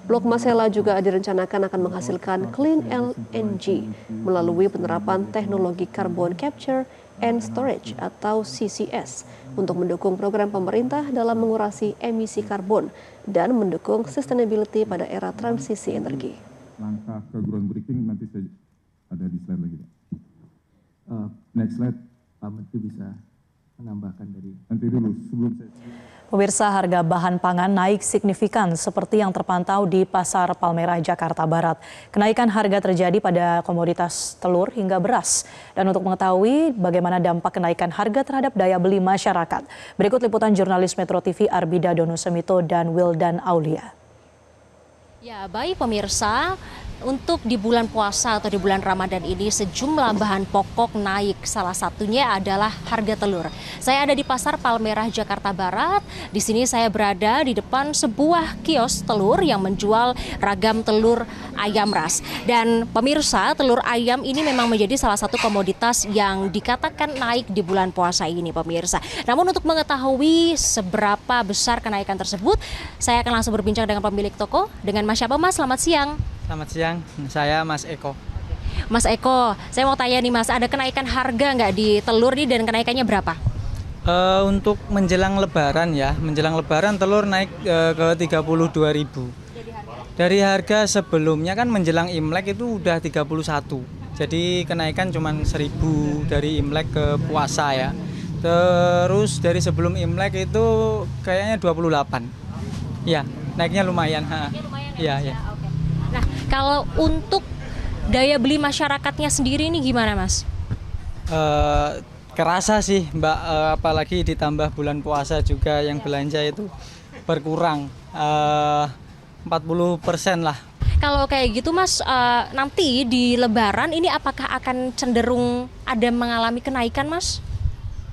Blok Masela juga direncanakan akan menghasilkan clean LNG melalui penerapan teknologi carbon capture and storage atau CCS untuk mendukung program pemerintah dalam mengurangi emisi karbon dan mendukung sustainability pada era transisi energi. Langkah ke groundbreaking nanti ada di slide lagi Pak. Next slide, Pak Menteri bisa menambahkan dari nanti dulu sebelum saya. Pemirsa, harga bahan pangan naik signifikan seperti yang terpantau di Pasar Palmerah, Jakarta Barat. Kenaikan harga terjadi pada komoditas telur hingga beras. Dan untuk mengetahui bagaimana dampak kenaikan harga terhadap daya beli masyarakat, berikut liputan jurnalis Metro TV Arbida Dono Semito dan Wildan Aulia. Ya, baik pemirsa. Untuk di bulan puasa atau di bulan Ramadan ini sejumlah bahan pokok naik. Salah satunya adalah harga telur. Saya ada di Pasar Palmerah, Jakarta Barat. Di sini saya berada di depan sebuah kios telur yang menjual ragam telur ayam ras. Dan pemirsa, telur ayam ini memang menjadi salah satu komoditas yang dikatakan naik di bulan puasa ini pemirsa. Namun untuk mengetahui seberapa besar kenaikan tersebut, saya akan langsung berbincang dengan pemilik toko. Dengan Mas siapa Mas? Selamat siang. Selamat siang, saya Mas Eko. Mas Eko, saya mau tanya nih Mas, ada kenaikan harga nggak di telur nih dan kenaikannya berapa? Untuk menjelang Lebaran ya, menjelang Lebaran telur naik ke 32.000. Dari harga sebelumnya kan menjelang Imlek itu udah 31. Jadi kenaikan cuma 1.000 dari Imlek ke puasa ya. Terus dari sebelum Imlek itu kayaknya 28. Ya, naiknya lumayan. Iya, ya. Nah, kalau untuk daya beli masyarakatnya sendiri ini gimana, Mas? Kerasa sih, Mbak, apalagi ditambah bulan puasa juga yang belanja itu berkurang 40% lah. Kalau kayak gitu, Mas, nanti di Lebaran ini apakah akan cenderung ada mengalami kenaikan, Mas?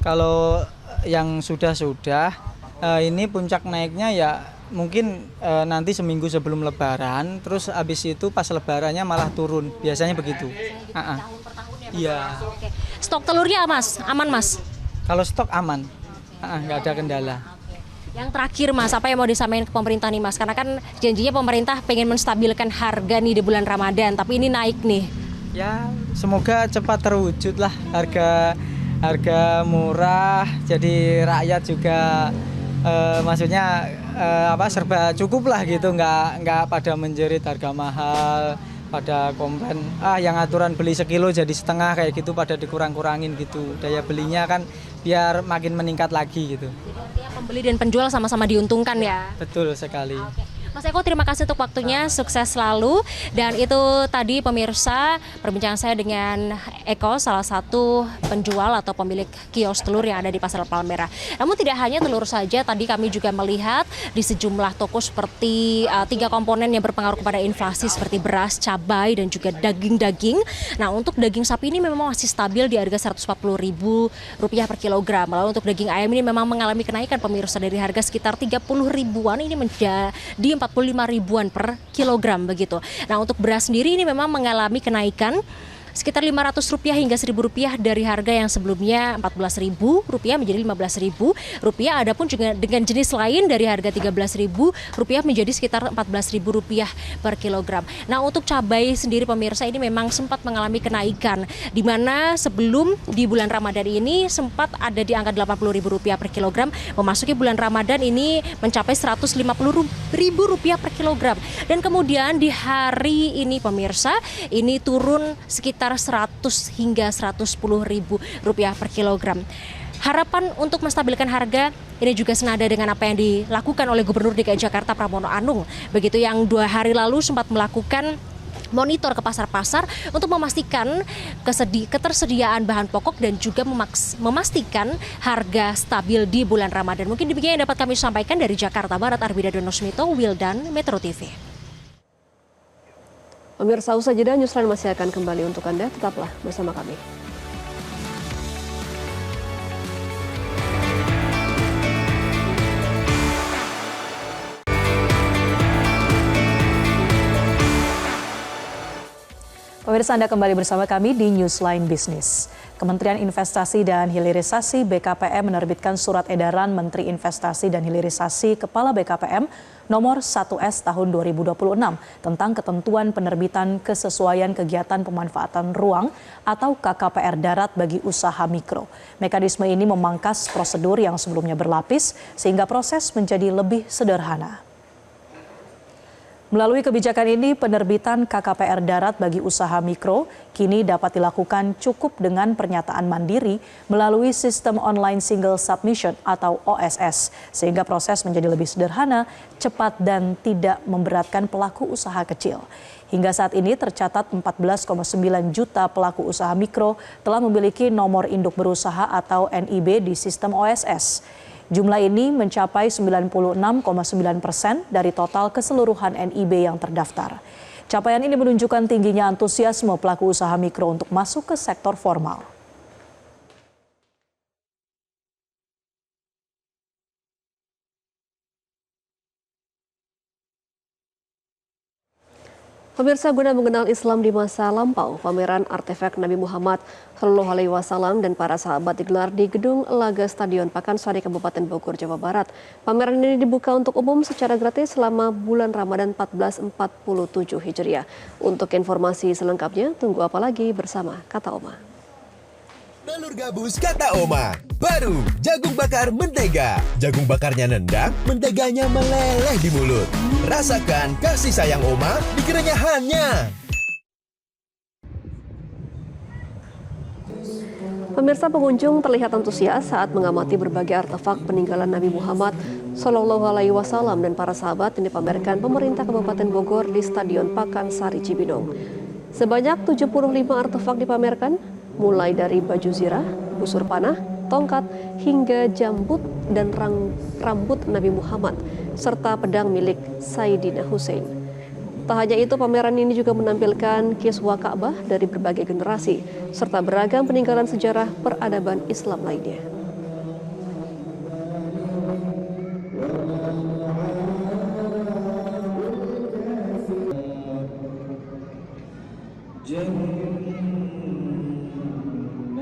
Kalau yang sudah ini puncak naiknya ya mungkin nanti seminggu sebelum Lebaran, terus habis itu pas Lebarannya malah turun, biasanya begitu. Iya. Stok telurnya, Mas, aman, Mas? Kalau stok aman, nggak ada kendala. Yang terakhir, Mas, apa yang mau disampaikan ke pemerintah nih, Mas? Karena kan janjinya pemerintah pengen menstabilkan harga nih di bulan Ramadan, tapi ini naik nih. Ya, semoga cepat terwujud lah harga murah, jadi rakyat juga maksudnya serba cukup lah gitu, nggak pada menjerit harga mahal, pada komplain yang aturan beli sekilo jadi setengah kayak gitu, pada dikurang-kurangin gitu, daya belinya kan biar makin meningkat lagi gitu. Jadi artinya pembeli dan penjual sama-sama diuntungkan ya? Betul sekali. Mas Eko, terima kasih untuk waktunya, sukses selalu. Dan itu tadi pemirsa perbincangan saya dengan Eko, salah satu penjual atau pemilik kios telur yang ada di Pasar Palmerah. Namun tidak hanya telur saja, tadi kami juga melihat di sejumlah toko seperti 3 komponen yang berpengaruh kepada inflasi seperti beras, cabai, dan juga daging-daging. Nah, untuk daging sapi ini memang masih stabil di harga Rp140.000 per kilogram. Lalu untuk daging ayam ini memang mengalami kenaikan pemirsa dari harga sekitar 30 ribuan ini menjadi 45 ribuan per kilogram begitu. Nah, untuk beras sendiri ini memang mengalami kenaikan sekitar Rp500 hingga Rp1.000 dari harga yang sebelumnya Rp14.000 menjadi Rp15.000. Adapun juga dengan jenis lain dari harga Rp13.000 menjadi sekitar Rp14.000 per kilogram. Nah, untuk cabai sendiri pemirsa ini memang sempat mengalami kenaikan, di mana sebelum di bulan Ramadan ini sempat ada di angka Rp80.000 per kilogram. Memasuki bulan Ramadan ini mencapai Rp150.000 per kilogram. Dan kemudian di hari ini pemirsa ini turun sekitar 100 hingga Rp110.000 per kilogram. Harapan untuk menstabilkan harga ini juga senada dengan apa yang dilakukan oleh Gubernur DKI Jakarta Pramono Anung. Begitu yang 2 hari lalu sempat melakukan monitor ke pasar-pasar untuk memastikan ketersediaan bahan pokok dan juga memastikan harga stabil di bulan Ramadan. Mungkin demikian yang dapat kami sampaikan dari Jakarta Barat. Arbida Donosmito, Wildan, Metro TV. Pemirsa, usai jeda Newsline masih akan kembali untuk Anda. Tetaplah bersama kami. Pemirsa, Anda kembali bersama kami di Newsline Bisnis. Kementerian Investasi dan Hilirisasi BKPM menerbitkan surat edaran Menteri Investasi dan Hilirisasi Kepala BKPM nomor 1S tahun 2026 tentang ketentuan penerbitan kesesuaian kegiatan pemanfaatan ruang atau KKPR darat bagi usaha mikro. Mekanisme ini memangkas prosedur yang sebelumnya berlapis sehingga proses menjadi lebih sederhana. Melalui kebijakan ini, penerbitan KKPR darat bagi usaha mikro kini dapat dilakukan cukup dengan pernyataan mandiri melalui sistem online single submission atau OSS, sehingga proses menjadi lebih sederhana, cepat, dan tidak memberatkan pelaku usaha kecil. Hingga saat ini tercatat 14,9 juta pelaku usaha mikro telah memiliki nomor induk berusaha atau NIB di sistem OSS. Jumlah ini mencapai 96,9% dari total keseluruhan NIB yang terdaftar. Capaian ini menunjukkan tingginya antusiasme pelaku usaha mikro untuk masuk ke sektor formal. Pemirsa, guna mengenal Islam di masa lampau, pameran artefak Nabi Muhammad SAW dan para sahabat digelar di Gedung Laga Stadion Pakansari, Kabupaten Bogor, Jawa Barat. Pameran ini dibuka untuk umum secara gratis selama bulan Ramadan 1447 Hijriah. Untuk informasi selengkapnya, tunggu apa lagi bersama Kata Oma. Telur gabus kata Oma. Baru jagung bakar mentega. Jagung bakarnya nendang, menteganya meleleh di mulut. Rasakan kasih sayang Oma di kerenyahannya. Pemirsa, pengunjung terlihat antusias saat mengamati berbagai artefak peninggalan Nabi Muhammad Shallallahu Alaihi Wasallam dan para sahabat yang dipamerkan pemerintah Kabupaten Bogor di Stadion Pakansari Cibinong. Sebanyak 75 artefak dipamerkan, mulai dari baju zirah, busur panah, tongkat, hingga jambut dan rambut Nabi Muhammad, serta pedang milik Sayyidina Hussein. Tak hanya itu, pameran ini juga menampilkan kiswah Ka'bah dari berbagai generasi, serta beragam peninggalan sejarah peradaban Islam lainnya.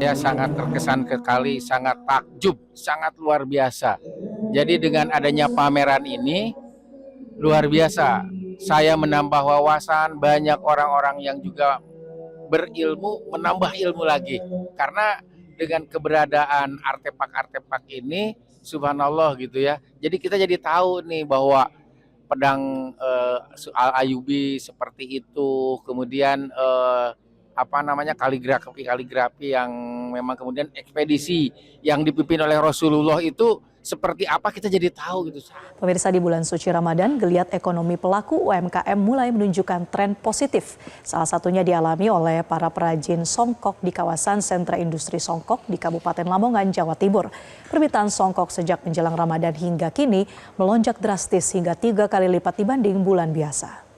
Saya sangat terkesan sekali, sangat takjub, sangat luar biasa. Jadi dengan adanya pameran ini, luar biasa. Saya menambah wawasan, banyak orang-orang yang juga berilmu, menambah ilmu lagi. Karena dengan keberadaan artefak-artefak ini, subhanallah gitu ya. Jadi kita jadi tahu nih bahwa pedang Al-Ayyubi seperti itu, kemudian kaligrafi yang memang kemudian ekspedisi yang dipimpin oleh Rasulullah itu seperti apa, kita jadi tahu gitu. Pemirsa, di bulan suci Ramadan, geliat ekonomi pelaku UMKM mulai menunjukkan tren positif. Salah satunya dialami oleh para perajin songkok di kawasan sentra industri songkok di Kabupaten Lamongan, Jawa Timur. Permintaan songkok sejak menjelang Ramadan hingga kini melonjak drastis hingga 3 kali lipat dibanding bulan biasa.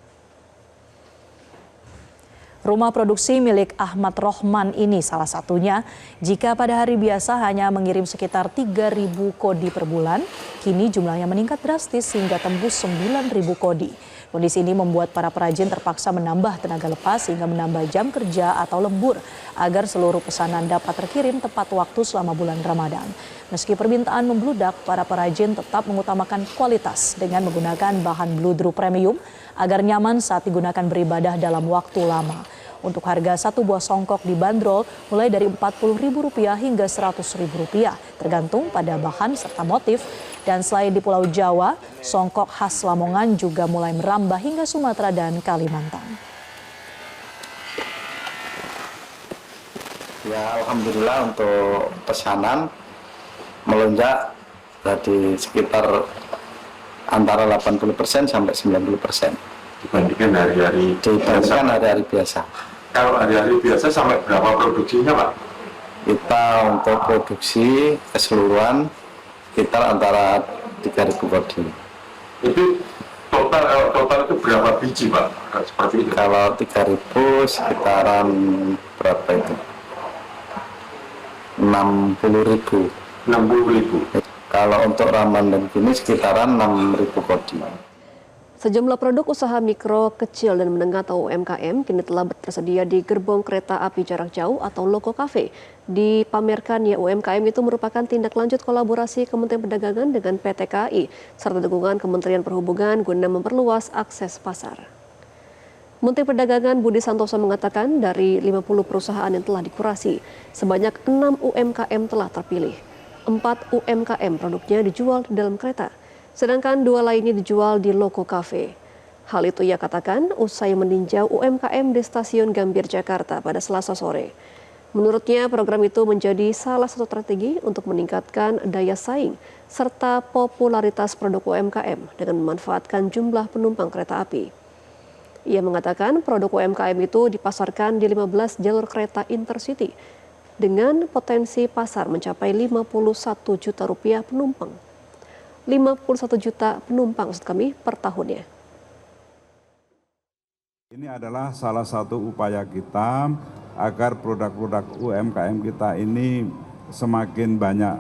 Rumah produksi milik Ahmad Rohman ini salah satunya. Jika pada hari biasa hanya mengirim sekitar 3.000 kodi per bulan, kini jumlahnya meningkat drastis hingga tembus 9.000 kodi. Kondisi ini membuat para perajin terpaksa menambah tenaga lepas hingga menambah jam kerja atau lembur agar seluruh pesanan dapat terkirim tepat waktu selama bulan Ramadan. Meski permintaan membludak, para perajin tetap mengutamakan kualitas dengan menggunakan bahan bludru premium agar nyaman saat digunakan beribadah dalam waktu lama. Untuk harga satu buah songkok dibanderol mulai dari Rp40.000 hingga Rp100.000, tergantung pada bahan serta motif. Dan selain di Pulau Jawa, songkok khas Lamongan juga mulai merambah hingga Sumatera dan Kalimantan. Ya, alhamdulillah untuk pesanan melonjak dari sekitar antara 80% sampai 90% dibandingkan hari-hari biasa. Kalau hari-hari biasa sampai berapa produksinya, Pak? Kita untuk produksi keseluruhan sekitar antara 3.000 kodi. Itu total itu berapa biji, Pak? Seperti itu. Kalau 3.000 sekitaran berapa itu? 60.000. 60.000. Kalau untuk Ramadan ini sekitaran 6.000 kodi. Sejumlah produk usaha mikro, kecil, dan menengah atau UMKM kini telah tersedia di gerbong kereta api jarak jauh atau Loco Cafe. Dipamerkan ya, UMKM itu merupakan tindak lanjut kolaborasi Kementerian Perdagangan dengan PT KAI serta dukungan Kementerian Perhubungan guna memperluas akses pasar. Menteri Perdagangan Budi Santoso mengatakan dari 50 perusahaan yang telah dikurasi, sebanyak 6 UMKM telah terpilih. 4 UMKM produknya dijual di dalam kereta, sedangkan 2 lainnya dijual di Loco Cafe. Hal itu ia katakan usai meninjau UMKM di Stasiun Gambir, Jakarta pada Selasa sore. Menurutnya program itu menjadi salah satu strategi untuk meningkatkan daya saing serta popularitas produk UMKM dengan memanfaatkan jumlah penumpang kereta api. Ia mengatakan produk UMKM itu dipasarkan di 15 jalur kereta intercity dengan potensi pasar mencapai 51 juta rupiah penumpang. 51 juta penumpang per tahunnya. Ini adalah salah satu upaya kita agar produk-produk UMKM kita ini semakin banyak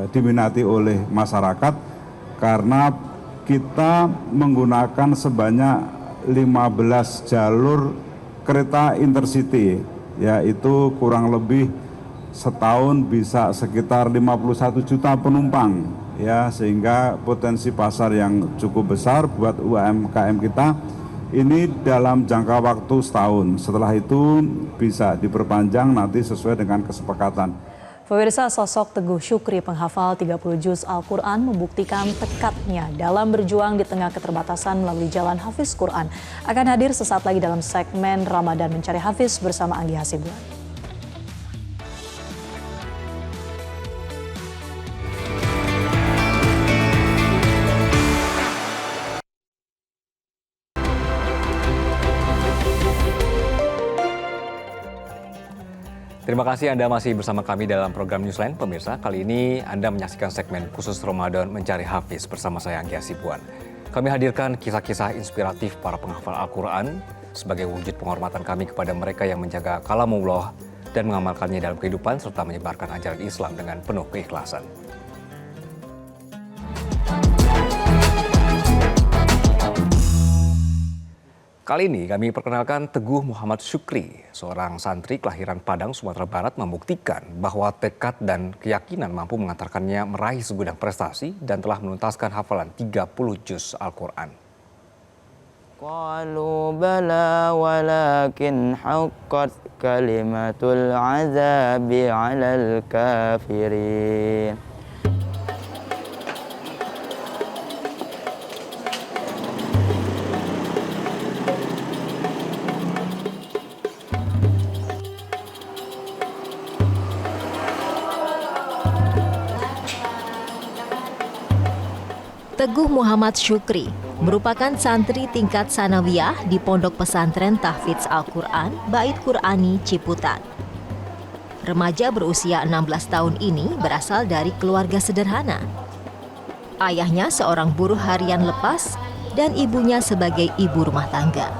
diminati oleh masyarakat karena kita menggunakan sebanyak 15 jalur kereta intercity, yaitu kurang lebih setahun bisa sekitar 51 juta penumpang. Ya, sehingga potensi pasar yang cukup besar buat UMKM kita ini dalam jangka waktu setahun. Setelah itu bisa diperpanjang nanti sesuai dengan kesepakatan. Pemirsa, sosok Teguh Syukri, penghafal 30 juz Al-Quran, membuktikan tekadnya dalam berjuang di tengah keterbatasan melalui jalan Hafiz Quran. Akan hadir sesaat lagi dalam segmen Ramadan Mencari Hafiz bersama Anggi Hasibuan. Terima kasih Anda masih bersama kami dalam program Newsline. Pemirsa, kali ini Anda menyaksikan segmen khusus Ramadan Mencari Hafiz bersama saya Anggi Hasibuan. Kami hadirkan kisah-kisah inspiratif para penghafal Al-Quran sebagai wujud penghormatan kami kepada mereka yang menjaga kalamullah dan mengamalkannya dalam kehidupan serta menyebarkan ajaran Islam dengan penuh keikhlasan. Kali ini kami perkenalkan Teguh Muhammad Syukri, seorang santri kelahiran Padang, Sumatera Barat, membuktikan bahwa tekad dan keyakinan mampu mengantarkannya meraih segudang prestasi dan telah menuntaskan hafalan 30 juz Al-Quran. Qalu bala walakin haqqat kalimatul azabi 'alal kafirin. Teguh Muhammad Syukri merupakan santri tingkat sanawiyah di Pondok Pesantren Tahfidz Al-Quran Bait Qur'ani Ciputat. Remaja berusia 16 tahun ini berasal dari keluarga sederhana. Ayahnya seorang buruh harian lepas dan ibunya sebagai ibu rumah tangga.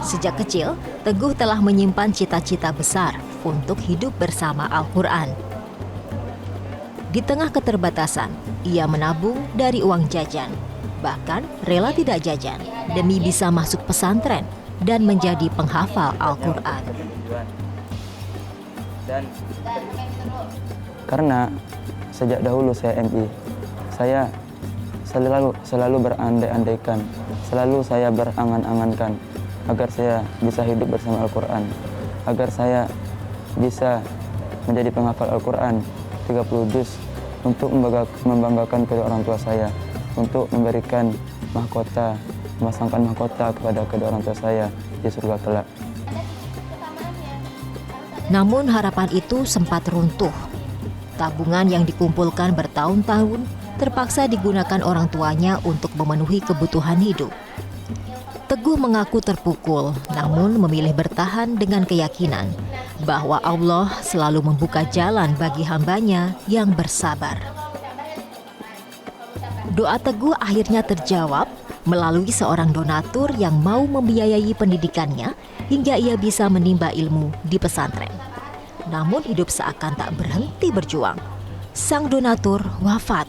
Sejak kecil, Teguh telah menyimpan cita-cita besar untuk hidup bersama Al-Quran. Di tengah keterbatasan, ia menabung dari uang jajan, bahkan rela tidak jajan demi bisa masuk pesantren dan menjadi penghafal Al-Quran. Karena sejak dahulu saya MI, saya selalu berandai-andaikan, selalu saya berangan-angankan agar saya bisa hidup bersama Al-Quran, agar saya bisa menjadi penghafal Al-Quran 30 juz untuk membanggakan kedua orang tua saya, untuk memberikan mahkota, memasangkan mahkota kepada kedua orang tua saya di surga kelak. Namun harapan itu sempat runtuh. Tabungan yang dikumpulkan bertahun-tahun terpaksa digunakan orang tuanya untuk memenuhi kebutuhan hidup. Teguh mengaku terpukul, namun memilih bertahan dengan keyakinan bahwa Allah selalu membuka jalan bagi hambanya yang bersabar. Doa Teguh akhirnya terjawab melalui seorang donatur yang mau membiayai pendidikannya hingga ia bisa menimba ilmu di pesantren. Namun hidup seakan tak berhenti berjuang. Sang donatur wafat.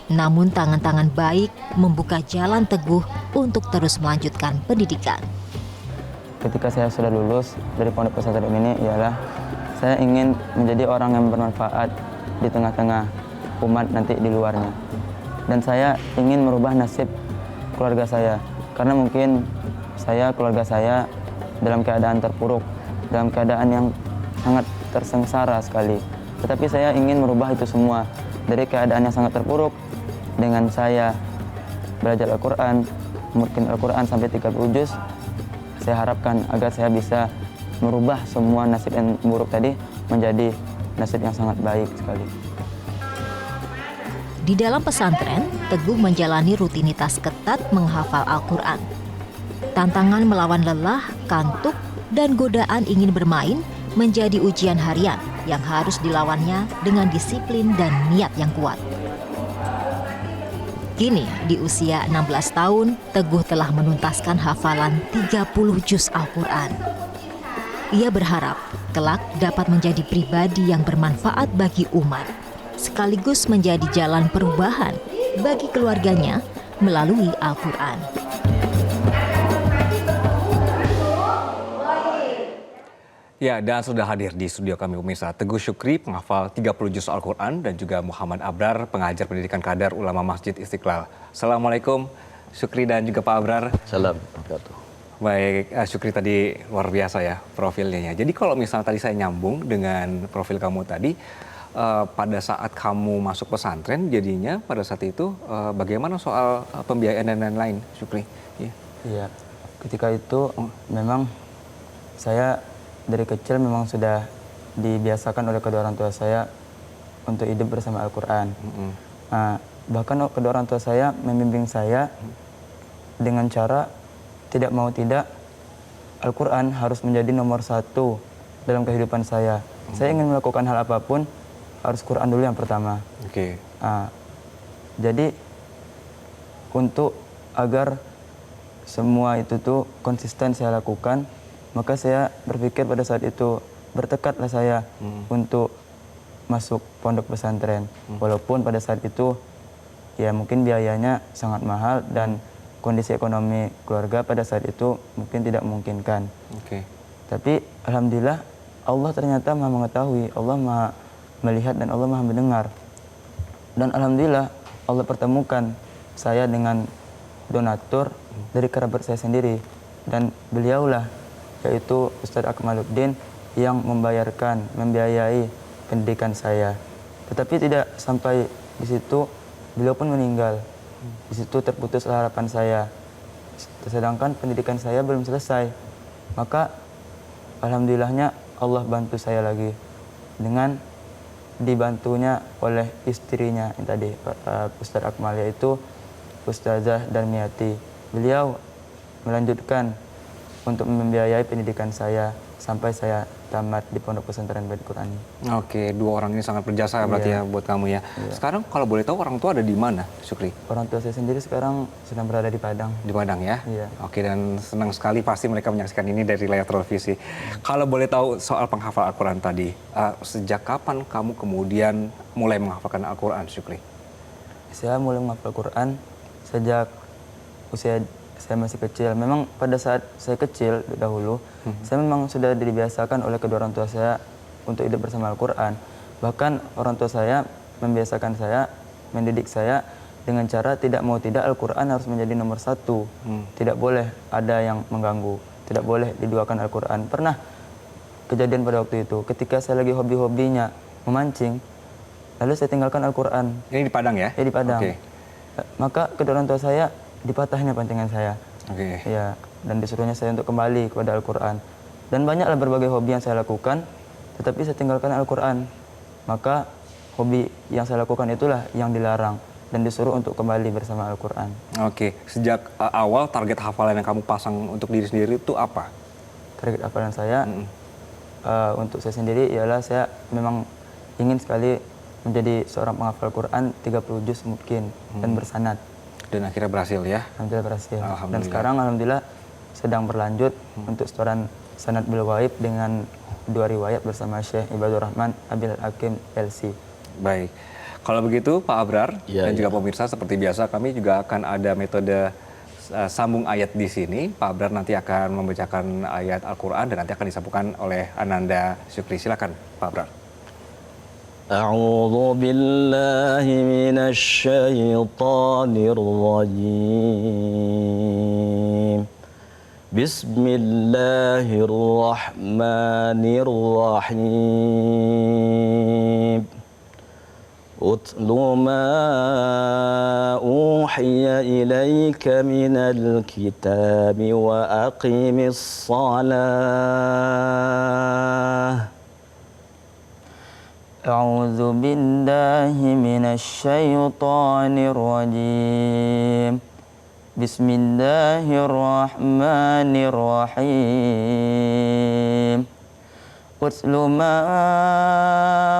Namun tangan-tangan baik membuka jalan Teguh untuk terus melanjutkan pendidikan. Ketika saya sudah lulus dari pondok pesantren ini, ialah saya ingin menjadi orang yang bermanfaat di tengah-tengah umat nanti di luarnya. Dan saya ingin merubah nasib keluarga saya, karena mungkin keluarga saya dalam keadaan terpuruk, dalam keadaan yang sangat tersengsara sekali. Tetapi saya ingin merubah itu semua dari keadaan yang sangat terpuruk. Dengan saya belajar Al-Quran, mungkin Al-Quran sampai 30 juz, saya harapkan agar saya bisa merubah semua nasib yang buruk tadi menjadi nasib yang sangat baik sekali. Di dalam pesantren, Teguh menjalani rutinitas ketat menghafal Al-Quran. Tantangan melawan lelah, kantuk, dan godaan ingin bermain menjadi ujian harian yang harus dilawannya dengan disiplin dan niat yang kuat. Kini, di usia 16 tahun, Teguh telah menuntaskan hafalan 30 juz Al-Quran. Ia berharap kelak dapat menjadi pribadi yang bermanfaat bagi umat, sekaligus menjadi jalan perubahan bagi keluarganya melalui Al-Quran. Ya, dan sudah hadir di studio kami pemirsa Teguh Syukri, penghafal 30 juz Al-Quran, dan juga Muhammad Abrar, pengajar pendidikan kadar ulama Masjid Istiqlal. Assalamualaikum Syukri dan juga Pak Abrar. Salam. Baik, Syukri tadi luar biasa ya profilnya. Jadi kalau misalnya tadi saya nyambung dengan profil kamu tadi, pada saat kamu masuk pesantren jadinya pada saat itu bagaimana soal pembiayaan dan lain-lain, Syukri? Iya, ketika itu memang saya dari kecil memang sudah dibiasakan oleh kedua orang tua saya untuk hidup bersama Al-Quran. Nah, bahkan kedua orang tua saya membimbing saya dengan cara tidak mau tidak Al-Quran harus menjadi nomor satu dalam kehidupan saya. Saya ingin melakukan hal apapun harus Quran dulu yang pertama. Nah, jadi untuk agar semua itu tuh konsisten saya lakukan, maka saya berpikir pada saat itu, bertekadlah saya untuk masuk pondok pesantren. Walaupun pada saat itu ya mungkin biayanya sangat mahal dan kondisi ekonomi keluarga pada saat itu mungkin tidak memungkinkan. Tapi alhamdulillah Allah ternyata Maha mengetahui, Allah Maha melihat dan Allah Maha mendengar. Dan alhamdulillah Allah pertemukan saya dengan donatur dari kerabat saya sendiri, dan beliaulah yaitu Ustadz Akmaluddin yang membiayai pendidikan saya. Tetapi tidak sampai di situ, beliau pun meninggal. Di situ terputus harapan saya. Sedangkan pendidikan saya belum selesai. Maka alhamdulillahnya Allah bantu saya lagi dengan dibantunya oleh istrinya yang tadi Ustadz Akmal, yaitu Ustazah Darmiati. Beliau melanjutkan untuk membiayai pendidikan saya sampai saya tamat di Pondok Pesantren Bait Qur'ani. Oke, dua orang ini sangat berjasa berarti ya buat kamu ya. Sekarang kalau boleh tahu orang tua ada di mana, Syukri? Orang tua saya sendiri sekarang sedang berada di Padang. Di Padang ya? Iya. Oke, dan senang sekali pasti mereka menyaksikan ini dari layar televisi. Kalau boleh tahu soal penghafal Al-Quran tadi, sejak kapan kamu kemudian mulai menghafalkan Al-Quran, Syukri? Saya mulai menghafal Al-Quran sejak usia saya masih kecil. Memang pada saat saya kecil dahulu, saya memang sudah dibiasakan oleh kedua orang tua saya untuk hidup bersama Al-Quran. Bahkan orang tua saya membiasakan saya, mendidik saya dengan cara tidak mau tidak Al-Quran harus menjadi nomor satu. Tidak boleh ada yang mengganggu, tidak boleh diduakan Al-Quran. Pernah kejadian pada waktu itu, ketika saya lagi hobi-hobinya memancing, lalu saya tinggalkan Al-Quran. Ini di Padang ya? Ya, di Padang. Maka kedua orang tua saya dipatahnya pancingan saya. Ya, dan disuruhnya saya untuk kembali kepada Al-Quran. Dan banyaklah berbagai hobi yang saya lakukan, tetapi saya tinggalkan Al-Quran. Maka hobi yang saya lakukan itulah yang dilarang dan disuruh untuk kembali bersama Al-Quran. Oke, sejak awal target hafalan yang kamu pasang untuk diri sendiri itu apa? Target hafalan saya untuk saya sendiri ialah saya memang ingin sekali menjadi seorang penghafal Quran 30 juz mungkin dan bersanad. Dan akhirnya berhasil ya? Alhamdulillah berhasil. Dan sekarang alhamdulillah sedang berlanjut untuk setoran sanad bil ghaib dengan 2 riwayat bersama Syekh Ibadur Rahman Abil Hakim LC. Baik. Kalau begitu Pak Abrar dan juga pemirsa, seperti biasa kami juga akan ada metode sambung ayat di sini. Pak Abrar nanti akan membacakan ayat Al-Quran dan nanti akan disambungkan oleh Ananda Syukri. Silakan Pak Abrar. أعوذ بالله من الشيطان الرجيم بسم الله الرحمن الرحيم أتل ما أوحي إليك من الكتاب وأقم الصلاة أعوذ بالله من الشيطان الرجيم بسم الله الرحمن الرحيم أتل ما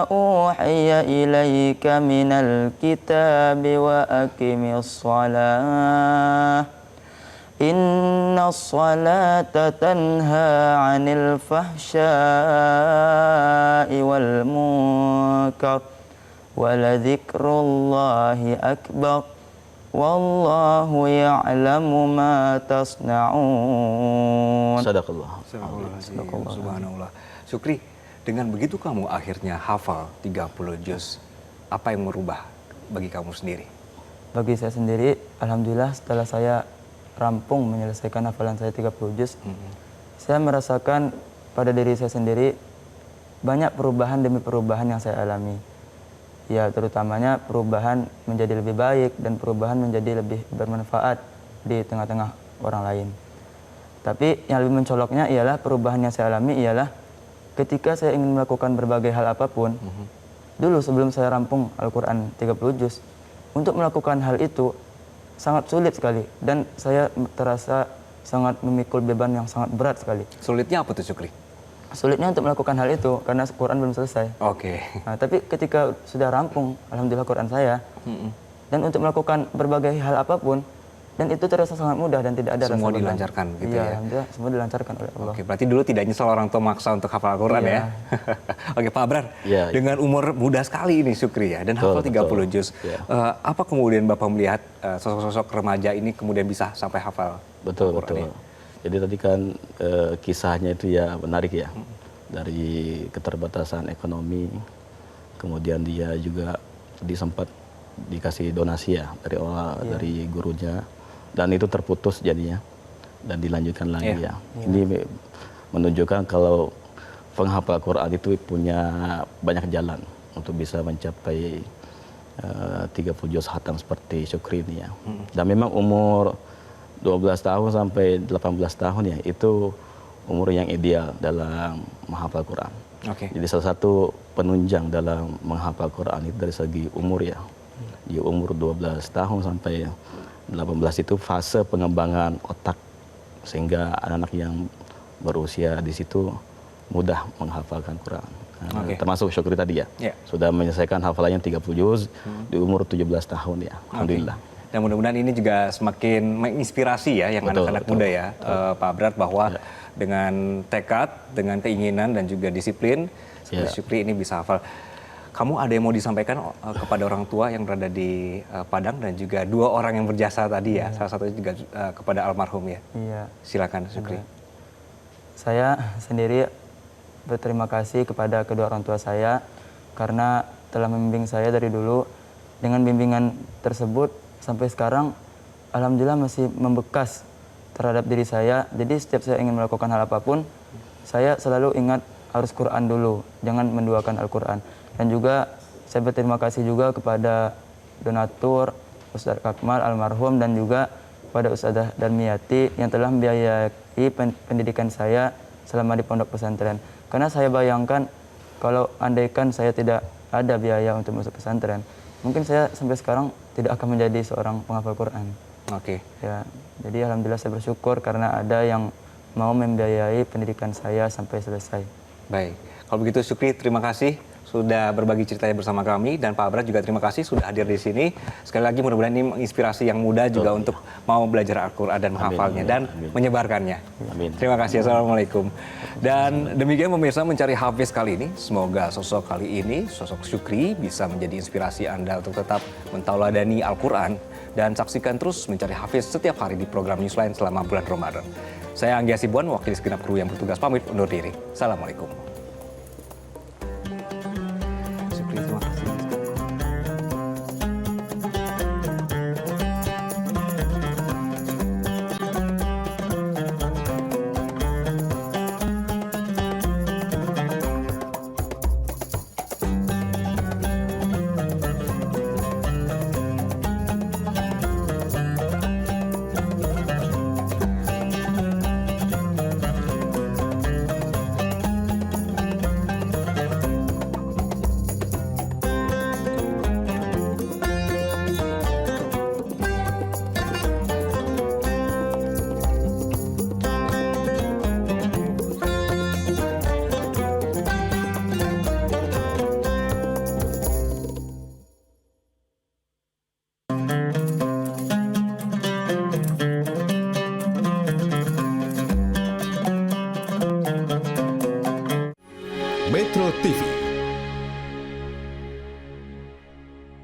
أوحي إليك من الكتاب وأقم الصلاة إن الصلاة تنهى عن الفحشاء والمنكر ولذكر الله أكبر والله يعلم ما تصنعون. Sadaqallah. Subhanallah. Syukri, dengan begitu kamu akhirnya hafal 30 juz. Apa yang merubah bagi kamu sendiri? Bagi saya sendiri, alhamdulillah setelah saya rampung menyelesaikan hafalan saya 30 juz, saya merasakan pada diri saya sendiri banyak perubahan demi perubahan yang saya alami. Ya, terutamanya perubahan menjadi lebih baik dan perubahan menjadi lebih bermanfaat di tengah-tengah orang lain. Tapi yang lebih mencoloknya ialah perubahan yang saya alami ialah ketika saya ingin melakukan berbagai hal apapun, dulu sebelum saya rampung Al-Quran 30 juz, untuk melakukan hal itu sangat sulit sekali dan saya terasa sangat memikul beban yang sangat berat sekali. Sulitnya apa tuh, Syukri? Sulitnya untuk melakukan hal itu karena Quran belum selesai. Oke. Nah, tapi ketika sudah rampung, alhamdulillah Quran saya, dan untuk melakukan berbagai hal apapun, dan itu terasa sangat mudah dan tidak ada Semua rasa beban. dilancarkan gitu Iya, ya? alhamdulillah semua dilancarkan oleh Allah. Oke, berarti dulu tidak nyesal orang tua maksa untuk hafal Al-Quran Iya. ya? Oke, Pak Abrar, dengan umur muda sekali ini Syukri ya, dan hafal 30 juz. Apa kemudian Bapak melihat sosok-sosok remaja ini kemudian bisa sampai hafal Betul, Al-Quran betul. Jadi tadi kan kisahnya itu ya menarik ya. Dari keterbatasan ekonomi, kemudian dia juga sempat dikasih donasi ya dari dari gurunya, dan itu terputus jadinya dan dilanjutkan lagi ya. Ini menunjukkan kalau penghafal Quran itu punya banyak jalan untuk bisa mencapai 30 juz khatam seperti Syukri ini ya. Dan memang umur 12 tahun sampai 18 tahun ya, itu umur yang ideal dalam menghafal Quran. Jadi salah satu penunjang dalam menghafal Quran itu dari segi umur ya. Di umur 12 tahun sampai 18 itu fase pengembangan otak, sehingga anak-anak yang berusia di situ mudah menghafalkan Quran. Termasuk Syukri tadi ya. Sudah menyelesaikan hafalannya 30 juz di umur 17 tahun ya. Alhamdulillah. Dan mudah-mudahan ini juga semakin menginspirasi ya yang anak-anak muda ya, Pak Abrar, bahwa dengan tekad, dengan keinginan dan juga disiplin, Syukri ini bisa hafal. Kamu ada yang mau disampaikan kepada orang tua yang berada di Padang dan juga 2 orang yang berjasa tadi ya, salah satunya juga kepada almarhum ya. Iya. Silakan Syukri. Saya sendiri berterima kasih kepada kedua orang tua saya karena telah membimbing saya dari dulu. Dengan bimbingan tersebut sampai sekarang alhamdulillah masih membekas terhadap diri saya. Jadi setiap saya ingin melakukan hal apapun, saya selalu ingat harus Quran dulu, jangan menduakan Al-Quran. Dan juga saya berterima kasih juga kepada donatur Ustadz Akmal almarhum dan juga kepada Ustadzah Darmiyati yang telah membiayai pendidikan saya selama di pondok pesantren. Karena saya bayangkan kalau andaikan saya tidak ada biaya untuk masuk pesantren, mungkin saya sampai sekarang tidak akan menjadi seorang penghafal Quran. Ya, jadi alhamdulillah saya bersyukur karena ada yang mau membiayai pendidikan saya sampai selesai. Baik, kalau begitu Syukri terima kasih sudah berbagi ceritanya bersama kami, dan Pak Abrar juga terima kasih sudah hadir di sini. Sekali lagi mudah-mudahan ini menginspirasi yang muda juga untuk mau belajar Al-Quran dan menghafalnya dan menyebarkannya. Terima kasih. Assalamualaikum. Dan demikian pemirsa Mencari Hafiz kali ini. Semoga sosok kali ini, sosok Syukri, bisa menjadi inspirasi Anda untuk tetap mentauladani Al-Quran dan saksikan terus Mencari Hafiz setiap hari di program Newsline selama bulan Ramadan. Saya Anggi Hasibuan, wakil segenap kru yang bertugas pamit undur diri. Assalamualaikum. Metro TV,